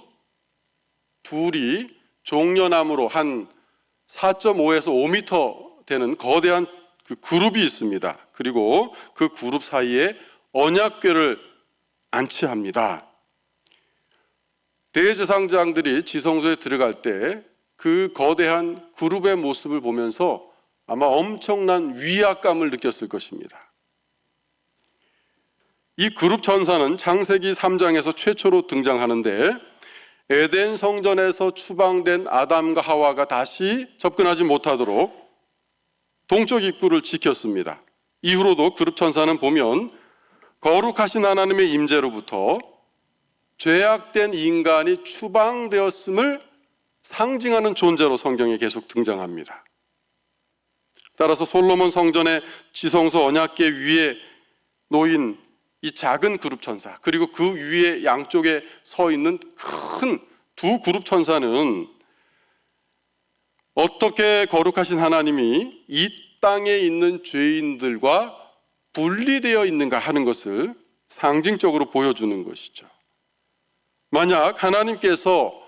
둘이 종려나무로 한 4.5에서 5m 되는 거대한 그 그룹이 있습니다. 그리고 그 그룹 사이에 언약궤를 안치합니다. 대제사장들이 지성소에 들어갈 때 그 거대한 그룹의 모습을 보면서 아마 엄청난 위압감을 느꼈을 것입니다. 이 그룹 천사는 창세기 3장에서 최초로 등장하는데 에덴 성전에서 추방된 아담과 하와가 다시 접근하지 못하도록 동쪽 입구를 지켰습니다. 이후로도 그룹 천사는 보면 거룩하신 하나님의 임재로부터 죄악된 인간이 추방되었음을 상징하는 존재로 성경에 계속 등장합니다. 따라서 솔로몬 성전의 지성소 언약궤 위에 놓인 이 작은 그룹 천사, 그리고 그 위에 양쪽에 서 있는 큰 두 그룹 천사는 어떻게 거룩하신 하나님이 이 땅에 있는 죄인들과 분리되어 있는가 하는 것을 상징적으로 보여주는 것이죠. 만약 하나님께서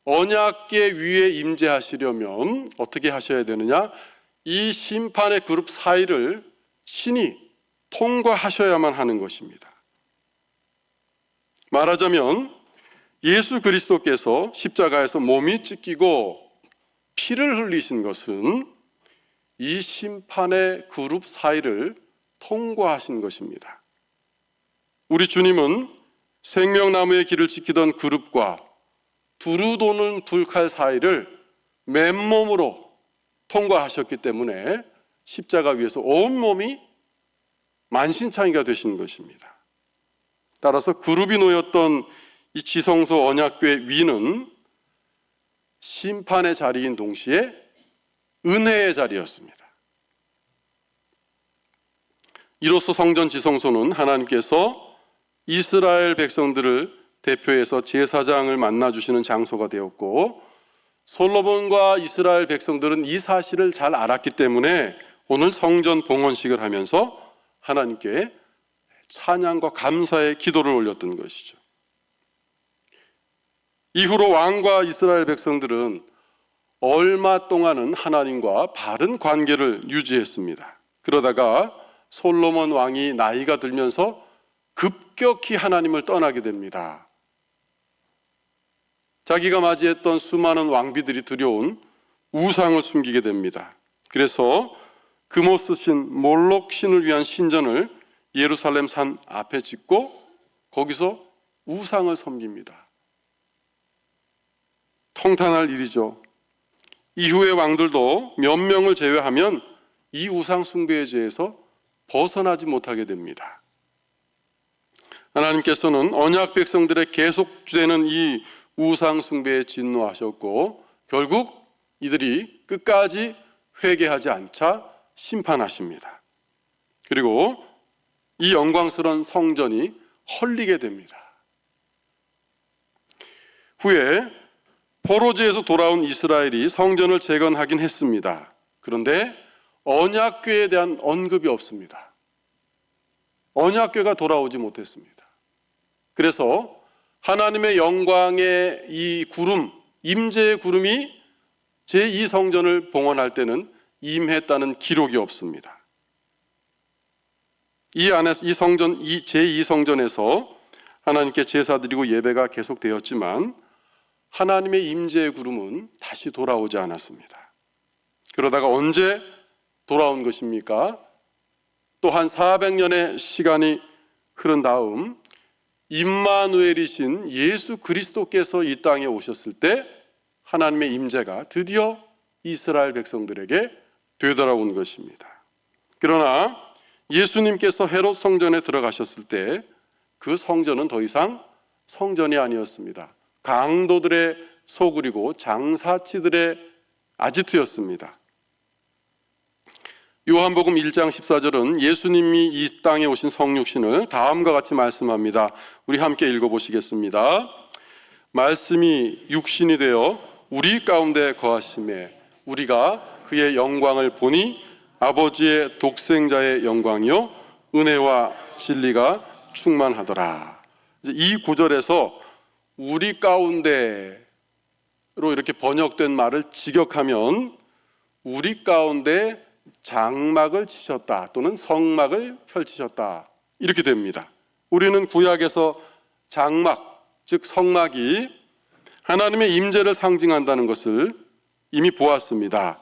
언약궤 위에 임재하시려면 어떻게 하셔야 되느냐? 이 심판의 그룹 사이를 친히 통과하셔야만 하는 것입니다. 말하자면 예수 그리스도께서 십자가에서 몸이 찢기고 피를 흘리신 것은 이 심판의 그룹 사이를 통과하신 것입니다. 우리 주님은 생명나무의 길을 지키던 그룹과 두루 도는 불칼 사이를 맨몸으로 통과하셨기 때문에 십자가 위에서 온몸이 만신창이가 되신 것입니다. 따라서 그룹이 놓였던 이 지성소 언약궤 위는 심판의 자리인 동시에 은혜의 자리였습니다. 이로써 성전 지성소는 하나님께서 이스라엘 백성들을 대표해서 제사장을 만나주시는 장소가 되었고, 솔로몬과 이스라엘 백성들은 이 사실을 잘 알았기 때문에 오늘 성전 봉헌식을 하면서 하나님께 찬양과 감사의 기도를 올렸던 것이죠. 이후로 왕과 이스라엘 백성들은 얼마 동안은 하나님과 바른 관계를 유지했습니다. 그러다가 솔로몬 왕이 나이가 들면서 급격히 하나님을 떠나게 됩니다. 자기가 맞이했던 수많은 왕비들이 들여온 우상을 숨기게 됩니다. 그래서 금오스 신, 몰록 신을 위한 신전을 예루살렘 산 앞에 짓고 거기서 우상을 섬깁니다. 통탄할 일이죠. 이후의 왕들도 몇 명을 제외하면 이 우상 숭배의 죄에서 벗어나지 못하게 됩니다. 하나님께서는 언약 백성들의 계속되는 이 우상 숭배에 진노하셨고 결국 이들이 끝까지 회개하지 않자 심판하십니다. 그리고 이 영광스러운 성전이 헐리게 됩니다. 후에 포로지에서 돌아온 이스라엘이 성전을 재건하긴 했습니다. 그런데 언약궤에 대한 언급이 없습니다. 언약궤가 돌아오지 못했습니다. 그래서 하나님의 영광의 이 구름, 임재의 구름이 제2성전을 봉헌할 때는 임했다는 기록이 없습니다. 이 안에서 이 성전, 이 제2성전에서 하나님께 제사 드리고 예배가 계속되었지만 하나님의 임재의 구름은 다시 돌아오지 않았습니다. 그러다가 언제 돌아온 것입니까? 또 한 400년의 시간이 흐른 다음 임마누엘이신 예수 그리스도께서 이 땅에 오셨을 때 하나님의 임재가 드디어 이스라엘 백성들에게 되돌아온 것입니다. 그러나 예수님께서 헤롯 성전에 들어가셨을 때 그 성전은 더 이상 성전이 아니었습니다. 강도들의 소굴이고 장사치들의 아지트였습니다. 요한복음 1장 14절은 예수님이 이 땅에 오신 성육신을 다음과 같이 말씀합니다. 우리 함께 읽어보시겠습니다. 말씀이 육신이 되어 우리 가운데 거하심에 우리가 그의 영광을 보니 아버지의 독생자의 영광이요 은혜와 진리가 충만하더라. 이 구절에서 우리 가운데로 이렇게 번역된 말을 직역하면 우리 가운데 장막을 치셨다 또는 성막을 펼치셨다 이렇게 됩니다. 우리는 구약에서 장막 즉 성막이 하나님의 임재를 상징한다는 것을 이미 보았습니다.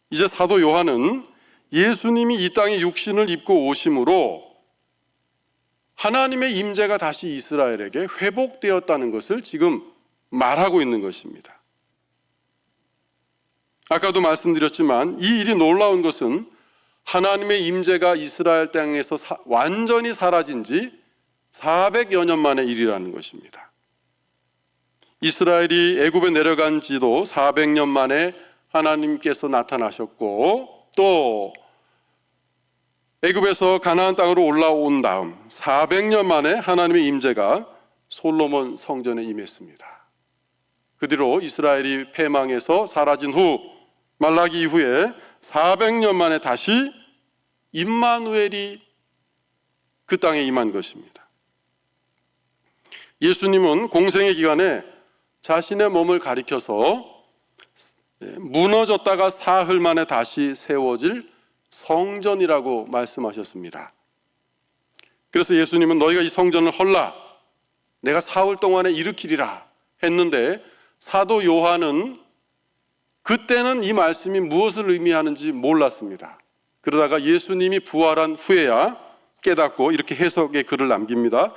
이제 사도 요한은 예수님이 이 땅에 육신을 입고 오심으로 하나님의 임재가 다시 이스라엘에게 회복되었다는 것을 지금 말하고 있는 것입니다. 아까도 말씀드렸지만 이 일이 놀라운 것은 하나님의 임재가 이스라엘 땅에서 완전히 사라진 지 400여 년 만의 일이라는 것입니다. 이스라엘이 애굽에 내려간 지도 400년 만에 하나님께서 나타나셨고 또 애굽에서 가나안 땅으로 올라온 다음 400년 만에 하나님의 임재가 솔로몬 성전에 임했습니다. 그 뒤로 이스라엘이 패망해서 사라진 후 말라기 이후에 400년 만에 다시 임마누엘이 그 땅에 임한 것입니다. 예수님은 공생의 기간에 자신의 몸을 가리켜서 무너졌다가 사흘 만에 다시 세워질 성전이라고 말씀하셨습니다. 그래서 예수님은 너희가 이 성전을 헐라 내가 사흘 동안에 일으키리라 했는데 사도 요한은 그때는 이 말씀이 무엇을 의미하는지 몰랐습니다. 그러다가 예수님이 부활한 후에야 깨닫고 이렇게 해석의 글을 남깁니다.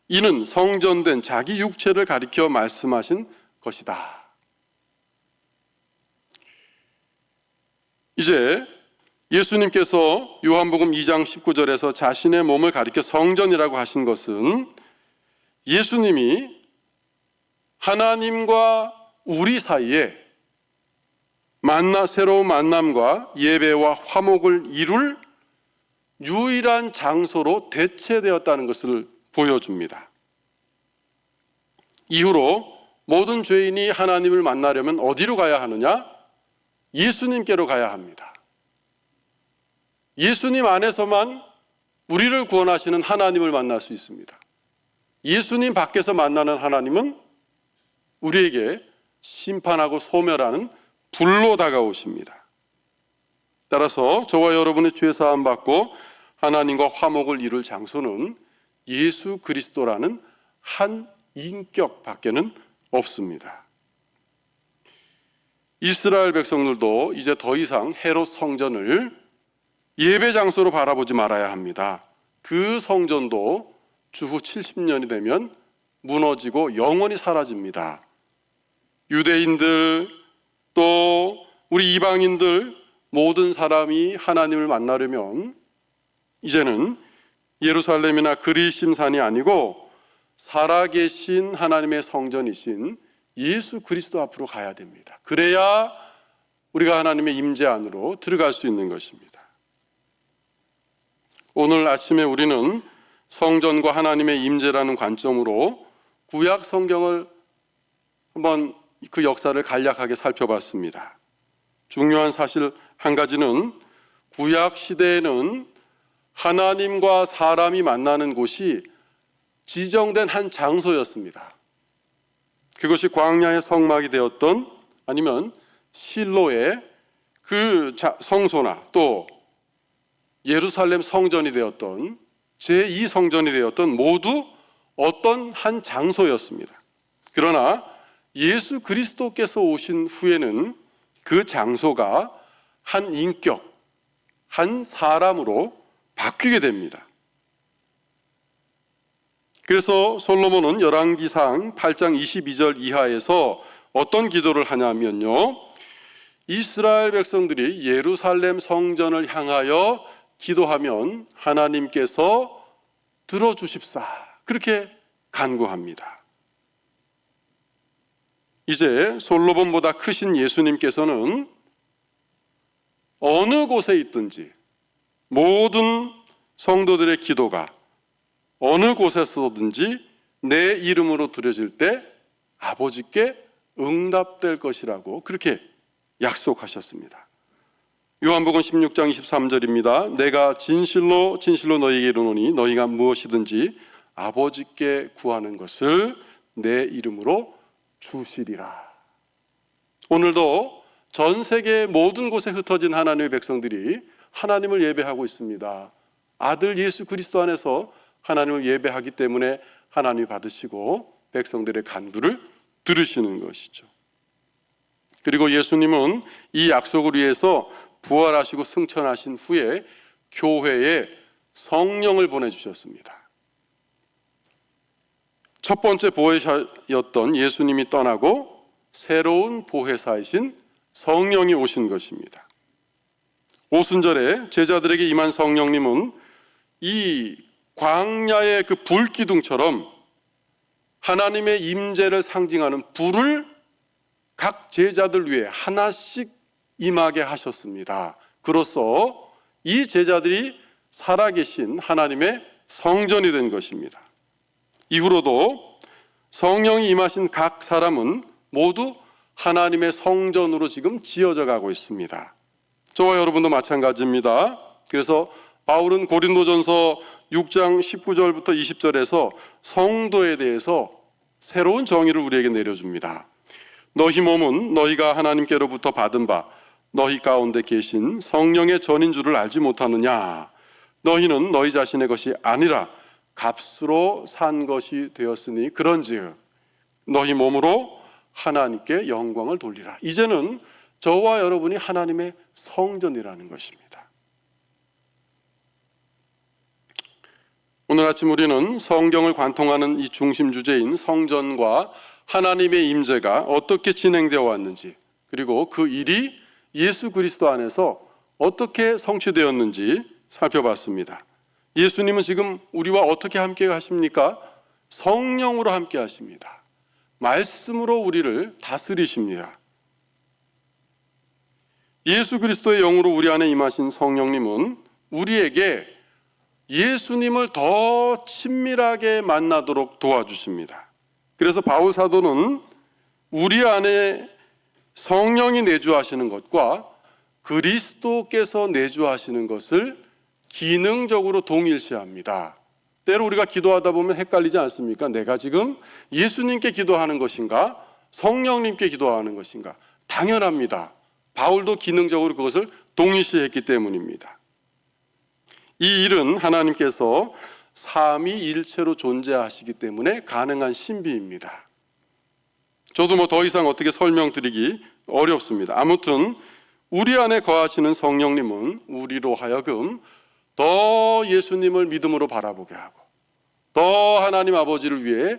이는 성전된 자기 육체를 가리켜 말씀하신 것이다. 이제 예수님께서 요한복음 2장 19절에서 자신의 몸을 가리켜 성전이라고 하신 것은 예수님이 하나님과 우리 사이에 새로운 만남과 예배와 화목을 이룰 유일한 장소로 대체되었다는 것을 보여줍니다. 이후로 모든 죄인이 하나님을 만나려면 어디로 가야 하느냐? 예수님께로 가야 합니다. 예수님 안에서만 우리를 구원하시는 하나님을 만날 수 있습니다. 예수님 밖에서 만나는 하나님은 우리에게 심판하고 소멸하는 불로 다가오십니다. 따라서 저와 여러분의 죄 사함 받고 하나님과 화목을 이룰 장소는 예수 그리스도라는 한 인격밖에는 없습니다. 이스라엘 백성들도 이제 더 이상 헤롯 성전을 예배 장소로 바라보지 말아야 합니다. 그 성전도 주후 70년이 되면 무너지고 영원히 사라집니다. 유대인들 또 우리 이방인들 모든 사람이 하나님을 만나려면 이제는 예루살렘이나 그리심산이 아니고 살아계신 하나님의 성전이신 예수 그리스도 앞으로 가야 됩니다. 그래야 우리가 하나님의 임재 안으로 들어갈 수 있는 것입니다. 오늘 아침에 우리는 성전과 하나님의 임재라는 관점으로 구약 성경을 한번 그 역사를 간략하게 살펴봤습니다. 중요한 사실 한 가지는 구약 시대에는 하나님과 사람이 만나는 곳이 지정된 한 장소였습니다. 그것이 광야의 성막이 되었던 아니면 실로의 그 성소나 또 예루살렘 성전이 되었던 제2성전이 되었던 모두 어떤 한 장소였습니다. 그러나 예수 그리스도께서 오신 후에는 그 장소가 한 인격, 한 사람으로 바뀌게 됩니다. 그래서 솔로몬은 열왕기상 8장 22절 이하에서 어떤 기도를 하냐면요, 이스라엘 백성들이 예루살렘 성전을 향하여 기도하면 하나님께서 들어주십사 그렇게 간구합니다. 이제 솔로몬보다 크신 예수님께서는 어느 곳에 있든지 모든 성도들의 기도가 어느 곳에서든지 내 이름으로 드려질 때 아버지께 응답될 것이라고 그렇게 약속하셨습니다. 요한복음 16장 23절입니다. 내가 진실로 진실로 너희에게 이르노니 너희가 무엇이든지 아버지께 구하는 것을 내 이름으로 주시리라. 오늘도 전 세계 모든 곳에 흩어진 하나님의 백성들이 하나님을 예배하고 있습니다. 아들 예수 그리스도 안에서 하나님을 예배하기 때문에 하나님이 받으시고 백성들의 간구를 들으시는 것이죠. 그리고 예수님은 이 약속을 위해서 부활하시고 승천하신 후에 교회에 성령을 보내주셨습니다. 첫 번째 보혜사였던 예수님이 떠나고 새로운 보혜사이신 성령이 오신 것입니다. 오순절에 제자들에게 임한 성령님은 이 광야의 그 불기둥처럼 하나님의 임재를 상징하는 불을 각 제자들 위해 하나씩 임하게 하셨습니다. 그로써 이 제자들이 살아계신 하나님의 성전이 된 것입니다. 이후로도 성령이 임하신 각 사람은 모두 하나님의 성전으로 지금 지어져 가고 있습니다. 저와 여러분도 마찬가지입니다. 그래서 바울은 고린도전서 6장 19절부터 20절에서 성도에 대해서 새로운 정의를 우리에게 내려줍니다. 너희 몸은 너희가 하나님께로부터 받은 바 너희 가운데 계신 성령의 전인 줄을 알지 못하느냐. 너희는 너희 자신의 것이 아니라 값으로 산 것이 되었으니 그런즉 너희 몸으로 하나님께 영광을 돌리라. 이제는 저와 여러분이 하나님의 성전이라는 것입니다. 오늘 아침 우리는 성경을 관통하는 이 중심 주제인 성전과 하나님의 임재가 어떻게 진행되어 왔는지, 그리고 그 일이 예수 그리스도 안에서 어떻게 성취되었는지 살펴봤습니다. 예수님은 지금 우리와 어떻게 함께 하십니까? 성령으로 함께 하십니다. 말씀으로 우리를 다스리십니다. 예수 그리스도의 영으로 우리 안에 임하신 성령님은 우리에게 예수님을 더 친밀하게 만나도록 도와주십니다. 그래서 바울 사도는 우리 안에 성령이 내주하시는 것과 그리스도께서 내주하시는 것을 기능적으로 동일시합니다. 때로 우리가 기도하다 보면 헷갈리지 않습니까? 내가 지금 예수님께 기도하는 것인가? 성령님께 기도하는 것인가? 당연합니다. 바울도 기능적으로 그것을 동일시했기 때문입니다. 이 일은 하나님께서 삼위일체로 존재하시기 때문에 가능한 신비입니다. 저도 더 이상 어떻게 설명드리기 어렵습니다. 아무튼 우리 안에 거하시는 성령님은 우리로 하여금 더 예수님을 믿음으로 바라보게 하고 더 하나님 아버지를 위해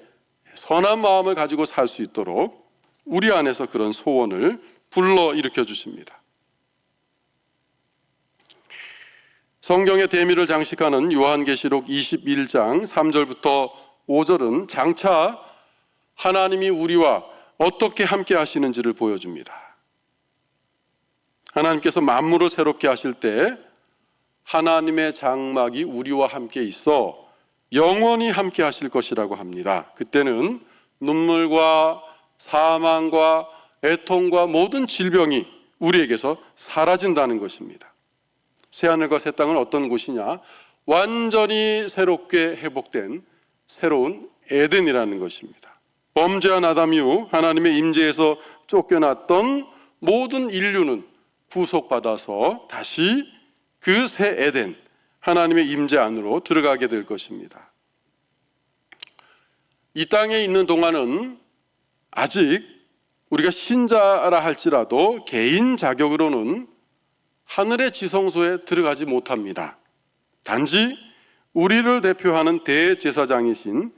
선한 마음을 가지고 살 수 있도록 우리 안에서 그런 소원을 불러일으켜 주십니다. 성경의 대미를 장식하는 요한계시록 21장 3절부터 5절은 장차 하나님이 우리와 어떻게 함께 하시는지를 보여줍니다. 하나님께서 만물을 새롭게 하실 때 하나님의 장막이 우리와 함께 있어 영원히 함께 하실 것이라고 합니다. 그때는 눈물과 사망과 애통과 모든 질병이 우리에게서 사라진다는 것입니다. 새하늘과 새 땅은 어떤 곳이냐? 완전히 새롭게 회복된 새로운 에덴이라는 것입니다. 범죄한 아담 이후 하나님의 임재에서 쫓겨났던 모든 인류는 구속받아서 다시 그 새 에덴, 하나님의 임재 안으로 들어가게 될 것입니다. 이 땅에 있는 동안은 아직 우리가 신자라 할지라도 개인 자격으로는 하늘의 지성소에 들어가지 못합니다. 단지 우리를 대표하는 대제사장이신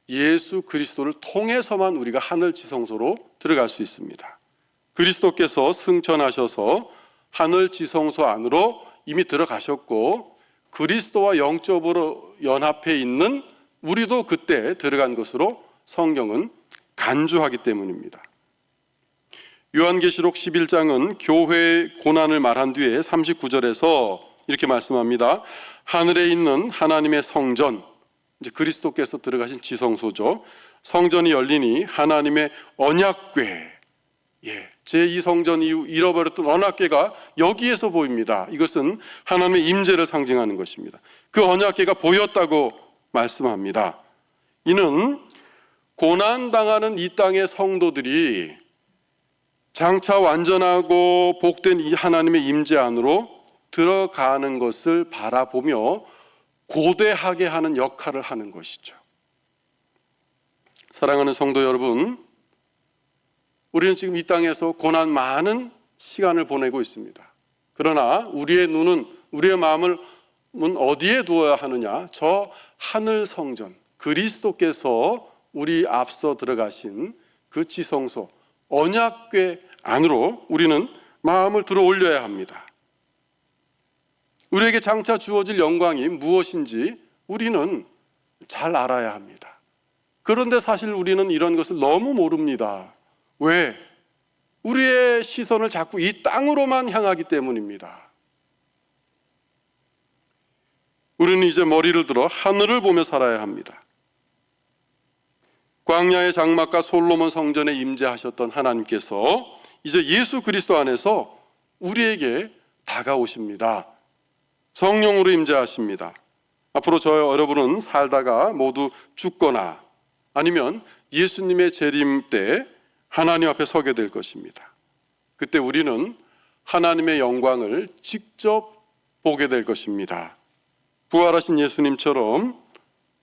예수 그리스도를 통해서만 우리가 하늘 지성소로 들어갈 수 있습니다. 그리스도께서 승천하셔서 하늘 지성소 안으로 이미 들어가셨고 그리스도와 영적으로 연합해 있는 우리도 그때 들어간 것으로 성경은 간주하기 때문입니다. 요한계시록 11장은 교회의 고난을 말한 뒤에 39절에서 이렇게 말씀합니다. 하늘에 있는 하나님의 성전, 이제 그리스도께서 들어가신 지성소죠. 성전이 열리니 하나님의 언약궤, 제2성전 이후 잃어버렸던 언약궤가 여기에서 보입니다. 이것은 하나님의 임재를 상징하는 것입니다. 그 언약궤가 보였다고 말씀합니다. 이는 고난당하는 이 땅의 성도들이 장차 완전하고 복된 이 하나님의 임재 안으로 들어가는 것을 바라보며 고대하게 하는 역할을 하는 것이죠. 사랑하는 성도 여러분, 우리는 지금 이 땅에서 고난 많은 시간을 보내고 있습니다. 그러나 우리의 눈은, 우리의 마음을 어디에 두어야 하느냐? 저 하늘 성전, 그리스도께서 우리 앞서 들어가신 그 지성소, 언약궤 안으로 우리는 마음을 들어 올려야 합니다. 우리에게 장차 주어질 영광이 무엇인지 우리는 잘 알아야 합니다. 그런데 사실 우리는 이런 것을 너무 모릅니다. 왜? 우리의 시선을 자꾸 이 땅으로만 향하기 때문입니다. 우리는 이제 머리를 들어 하늘을 보며 살아야 합니다. 광야의 장막과 솔로몬 성전에 임재하셨던 하나님께서 이제 예수 그리스도 안에서 우리에게 다가오십니다. 성령으로 임재하십니다. 앞으로 저와 여러분은 살다가 모두 죽거나 아니면 예수님의 재림 때 하나님 앞에 서게 될 것입니다. 그때 우리는 하나님의 영광을 직접 보게 될 것입니다. 부활하신 예수님처럼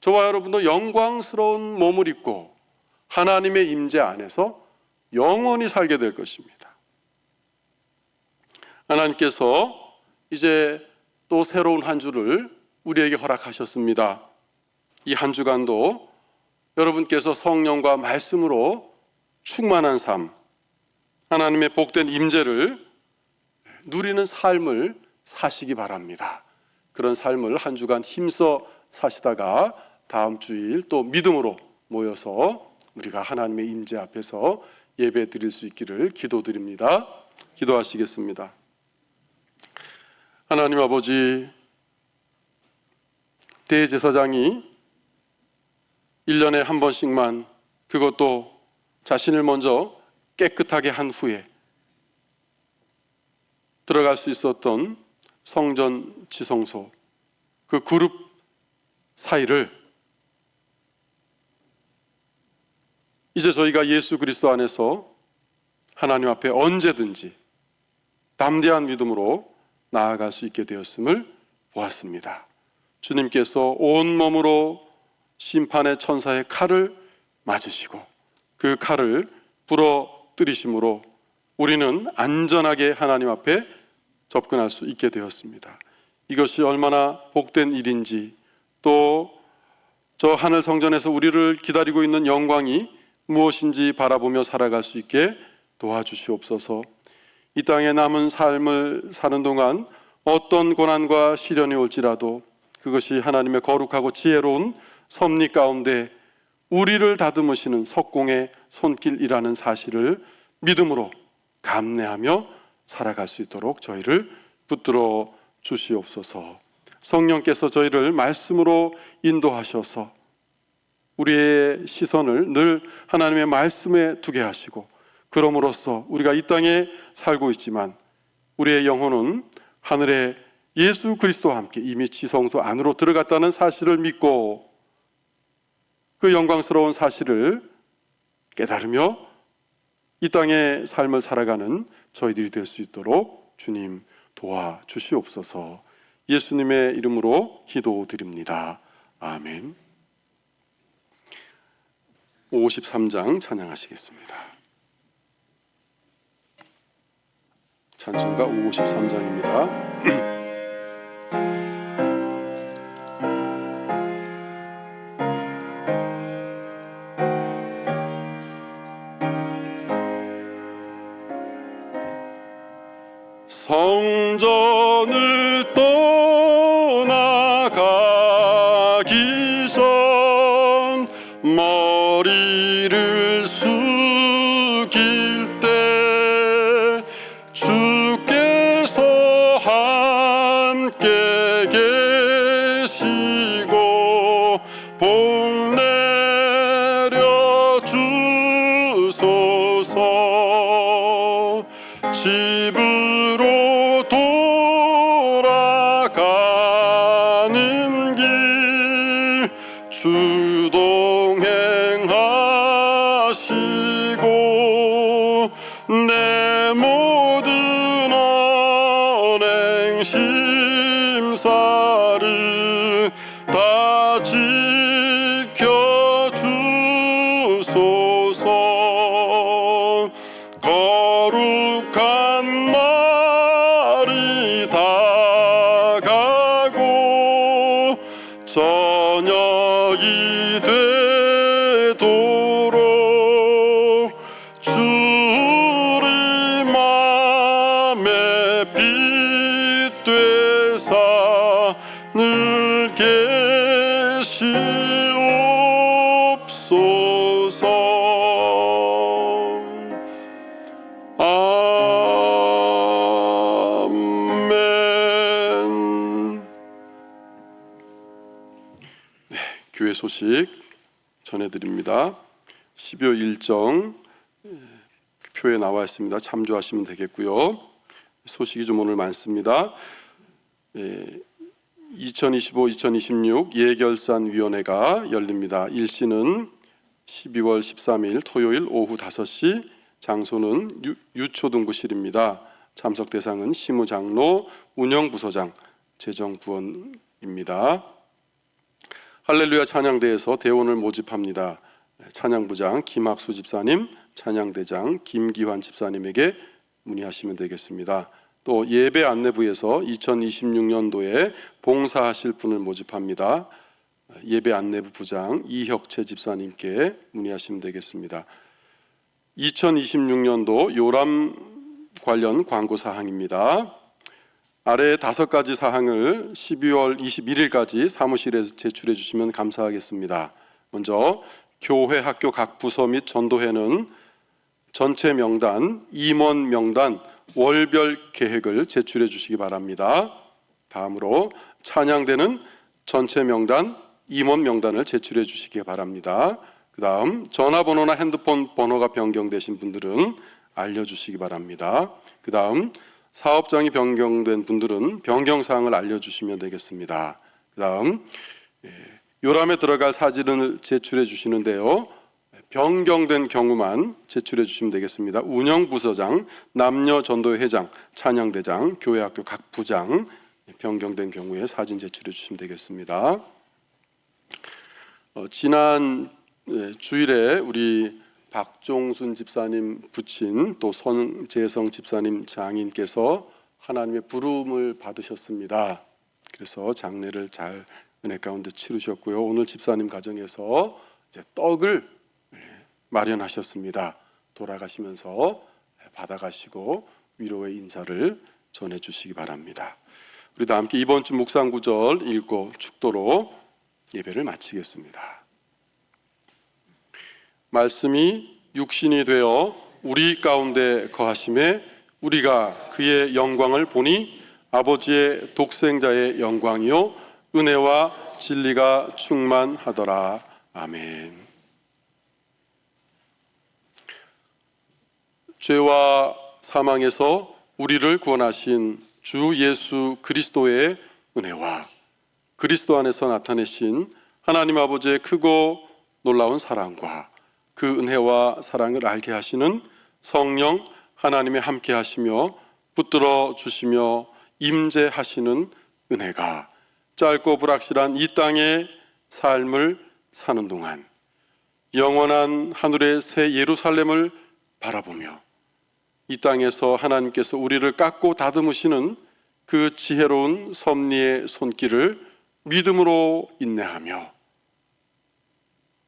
저와 여러분도 영광스러운 몸을 입고 하나님의 임재 안에서 영원히 살게 될 것입니다. 하나님께서 이제 또 새로운 한 주를 우리에게 허락하셨습니다. 이 한 주간도 여러분께서 성령과 말씀으로 충만한 삶, 하나님의 복된 임재를 누리는 삶을 사시기 바랍니다. 그런 삶을 한 주간 힘써 사시다가 다음 주일 또 믿음으로 모여서 우리가 하나님의 임재 앞에서 예배 드릴 수 있기를 기도드립니다. 기도하시겠습니다. 하나님 아버지, 대제사장이 1년에 한 번씩만, 그것도 자신을 먼저 깨끗하게 한 후에 들어갈 수 있었던 성전 지성소, 그 그룹 사이를 이제 저희가 예수 그리스도 안에서 하나님 앞에 언제든지 담대한 믿음으로 나아갈 수 있게 되었음을 보았습니다. 주님께서 온몸으로 심판의 천사의 칼을 맞으시고 그 칼을 부러뜨리심으로 우리는 안전하게 하나님 앞에 접근할 수 있게 되었습니다. 이것이 얼마나 복된 일인지, 또 저 하늘 성전에서 우리를 기다리고 있는 영광이 무엇인지 바라보며 살아갈 수 있게 도와주시옵소서. 이 땅에 남은 삶을 사는 동안 어떤 고난과 시련이 올지라도 그것이 하나님의 거룩하고 지혜로운 섭리 가운데 우리를 다듬으시는 석공의 손길이라는 사실을 믿음으로 감내하며 살아갈 수 있도록 저희를 붙들어 주시옵소서. 성령께서 저희를 말씀으로 인도하셔서 우리의 시선을 늘 하나님의 말씀에 두게 하시고, 그럼으로써 우리가 이 땅에 살고 있지만 우리의 영혼은 하늘에 예수 그리스도와 함께 이미 지성소 안으로 들어갔다는 사실을 믿고 그 영광스러운 사실을 깨달으며 이 땅의 삶을 살아가는 저희들이 될 수 있도록 주님 도와주시옵소서. 예수님의 이름으로 기도드립니다. 아멘. 53장 찬양하시겠습니다. 찬송가 53장입니다. 성전을 떠나가기 전 머리를 숙일 때 함께 계시고 복 내려 주소서. 집으로 돌아가는 길 주동행하시고 내 모든 언행 심사를 다 지켜주소서. 거룩한 날이 다가고 저녁이 되도록 주를 맘에 빛 되사 늘 계시옵소서. 아멘. 네, 교회 소식 전해드립니다. 12월 일정 표에 나와 있습니다. 참조하시면 되겠고요. 소식이 좀 오늘 많습니다. 2025-2026 예결산위원회가 열립니다. 일시는 12월 13일 토요일 오후 5시, 장소는 유초등부실입니다. 참석 대상은 시무장로, 운영부소장, 재정부원입니다. 할렐루야 찬양대에서 대원을 모집합니다. 찬양부장 김학수 집사님, 찬양대장 김기환 집사님에게 문의하시면 되겠습니다. 또 예배 안내부에서 2026년도에 봉사하실 분을 모집합니다. 예배 안내부 부장 이혁채 집사님께 문의하시면 되겠습니다. 2026년도 요람 관련 광고 사항입니다. 아래 5가지 사항을 12월 21일까지 사무실에 제출해 주시면 감사하겠습니다. 먼저 교회 학교 각 부서 및 전도회는 전체 명단, 임원 명단, 월별 계획을 제출해 주시기 바랍니다. 다음으로 찬양대는 전체 명단, 임원 명단을 제출해 주시기 바랍니다. 그 다음 전화번호나 핸드폰 번호가 변경되신 분들은 알려주시기 바랍니다. 그 다음 사업장이 변경된 분들은 변경사항을 알려주시면 되겠습니다. 그 다음 요람에 들어갈 사진을 제출해 주시는데요, 변경된 경우만 제출해 주시면 되겠습니다. 운영부서장, 남녀전도회장, 찬양대장, 교회학교 각 부장 변경된 경우에 사진 제출해 주시면 되겠습니다. 지난 주일에 우리 박종순 집사님 부친 또 손재성 집사님 장인께서 하나님의 부름을 받으셨습니다. 그래서 장례를 잘 은혜 가운데 치르셨고요. 오늘 집사님 가정에서 이제 떡을 마련하셨습니다. 돌아가시면서 받아가시고 위로의 인사를 전해주시기 바랍니다. 우리 다 함께 이번 주 묵상 구절 읽고 축도로 예배를 마치겠습니다. 말씀이 육신이 되어 우리 가운데 거하심에 우리가 그의 영광을 보니 아버지의 독생자의 영광이요 은혜와 진리가 충만하더라. 아멘. 죄와 사망에서 우리를 구원하신 주 예수 그리스도의 은혜와 그리스도 안에서 나타내신 하나님 아버지의 크고 놀라운 사랑과 그 은혜와 사랑을 알게 하시는 성령 하나님의 함께 하시며 붙들어 주시며 임재하시는 은혜가 짧고 불확실한 이 땅의 삶을 사는 동안 영원한 하늘의 새 예루살렘을 바라보며 이 땅에서 하나님께서 우리를 깎고 다듬으시는 그 지혜로운 섭리의 손길을 믿음으로 인내하며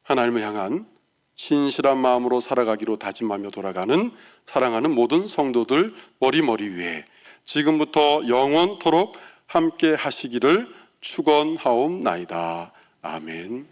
하나님을 향한 신실한 마음으로 살아가기로 다짐하며 돌아가는 사랑하는 모든 성도들 머리 위에 지금부터 영원토록 함께 하시기를 축원하옵나이다. 아멘.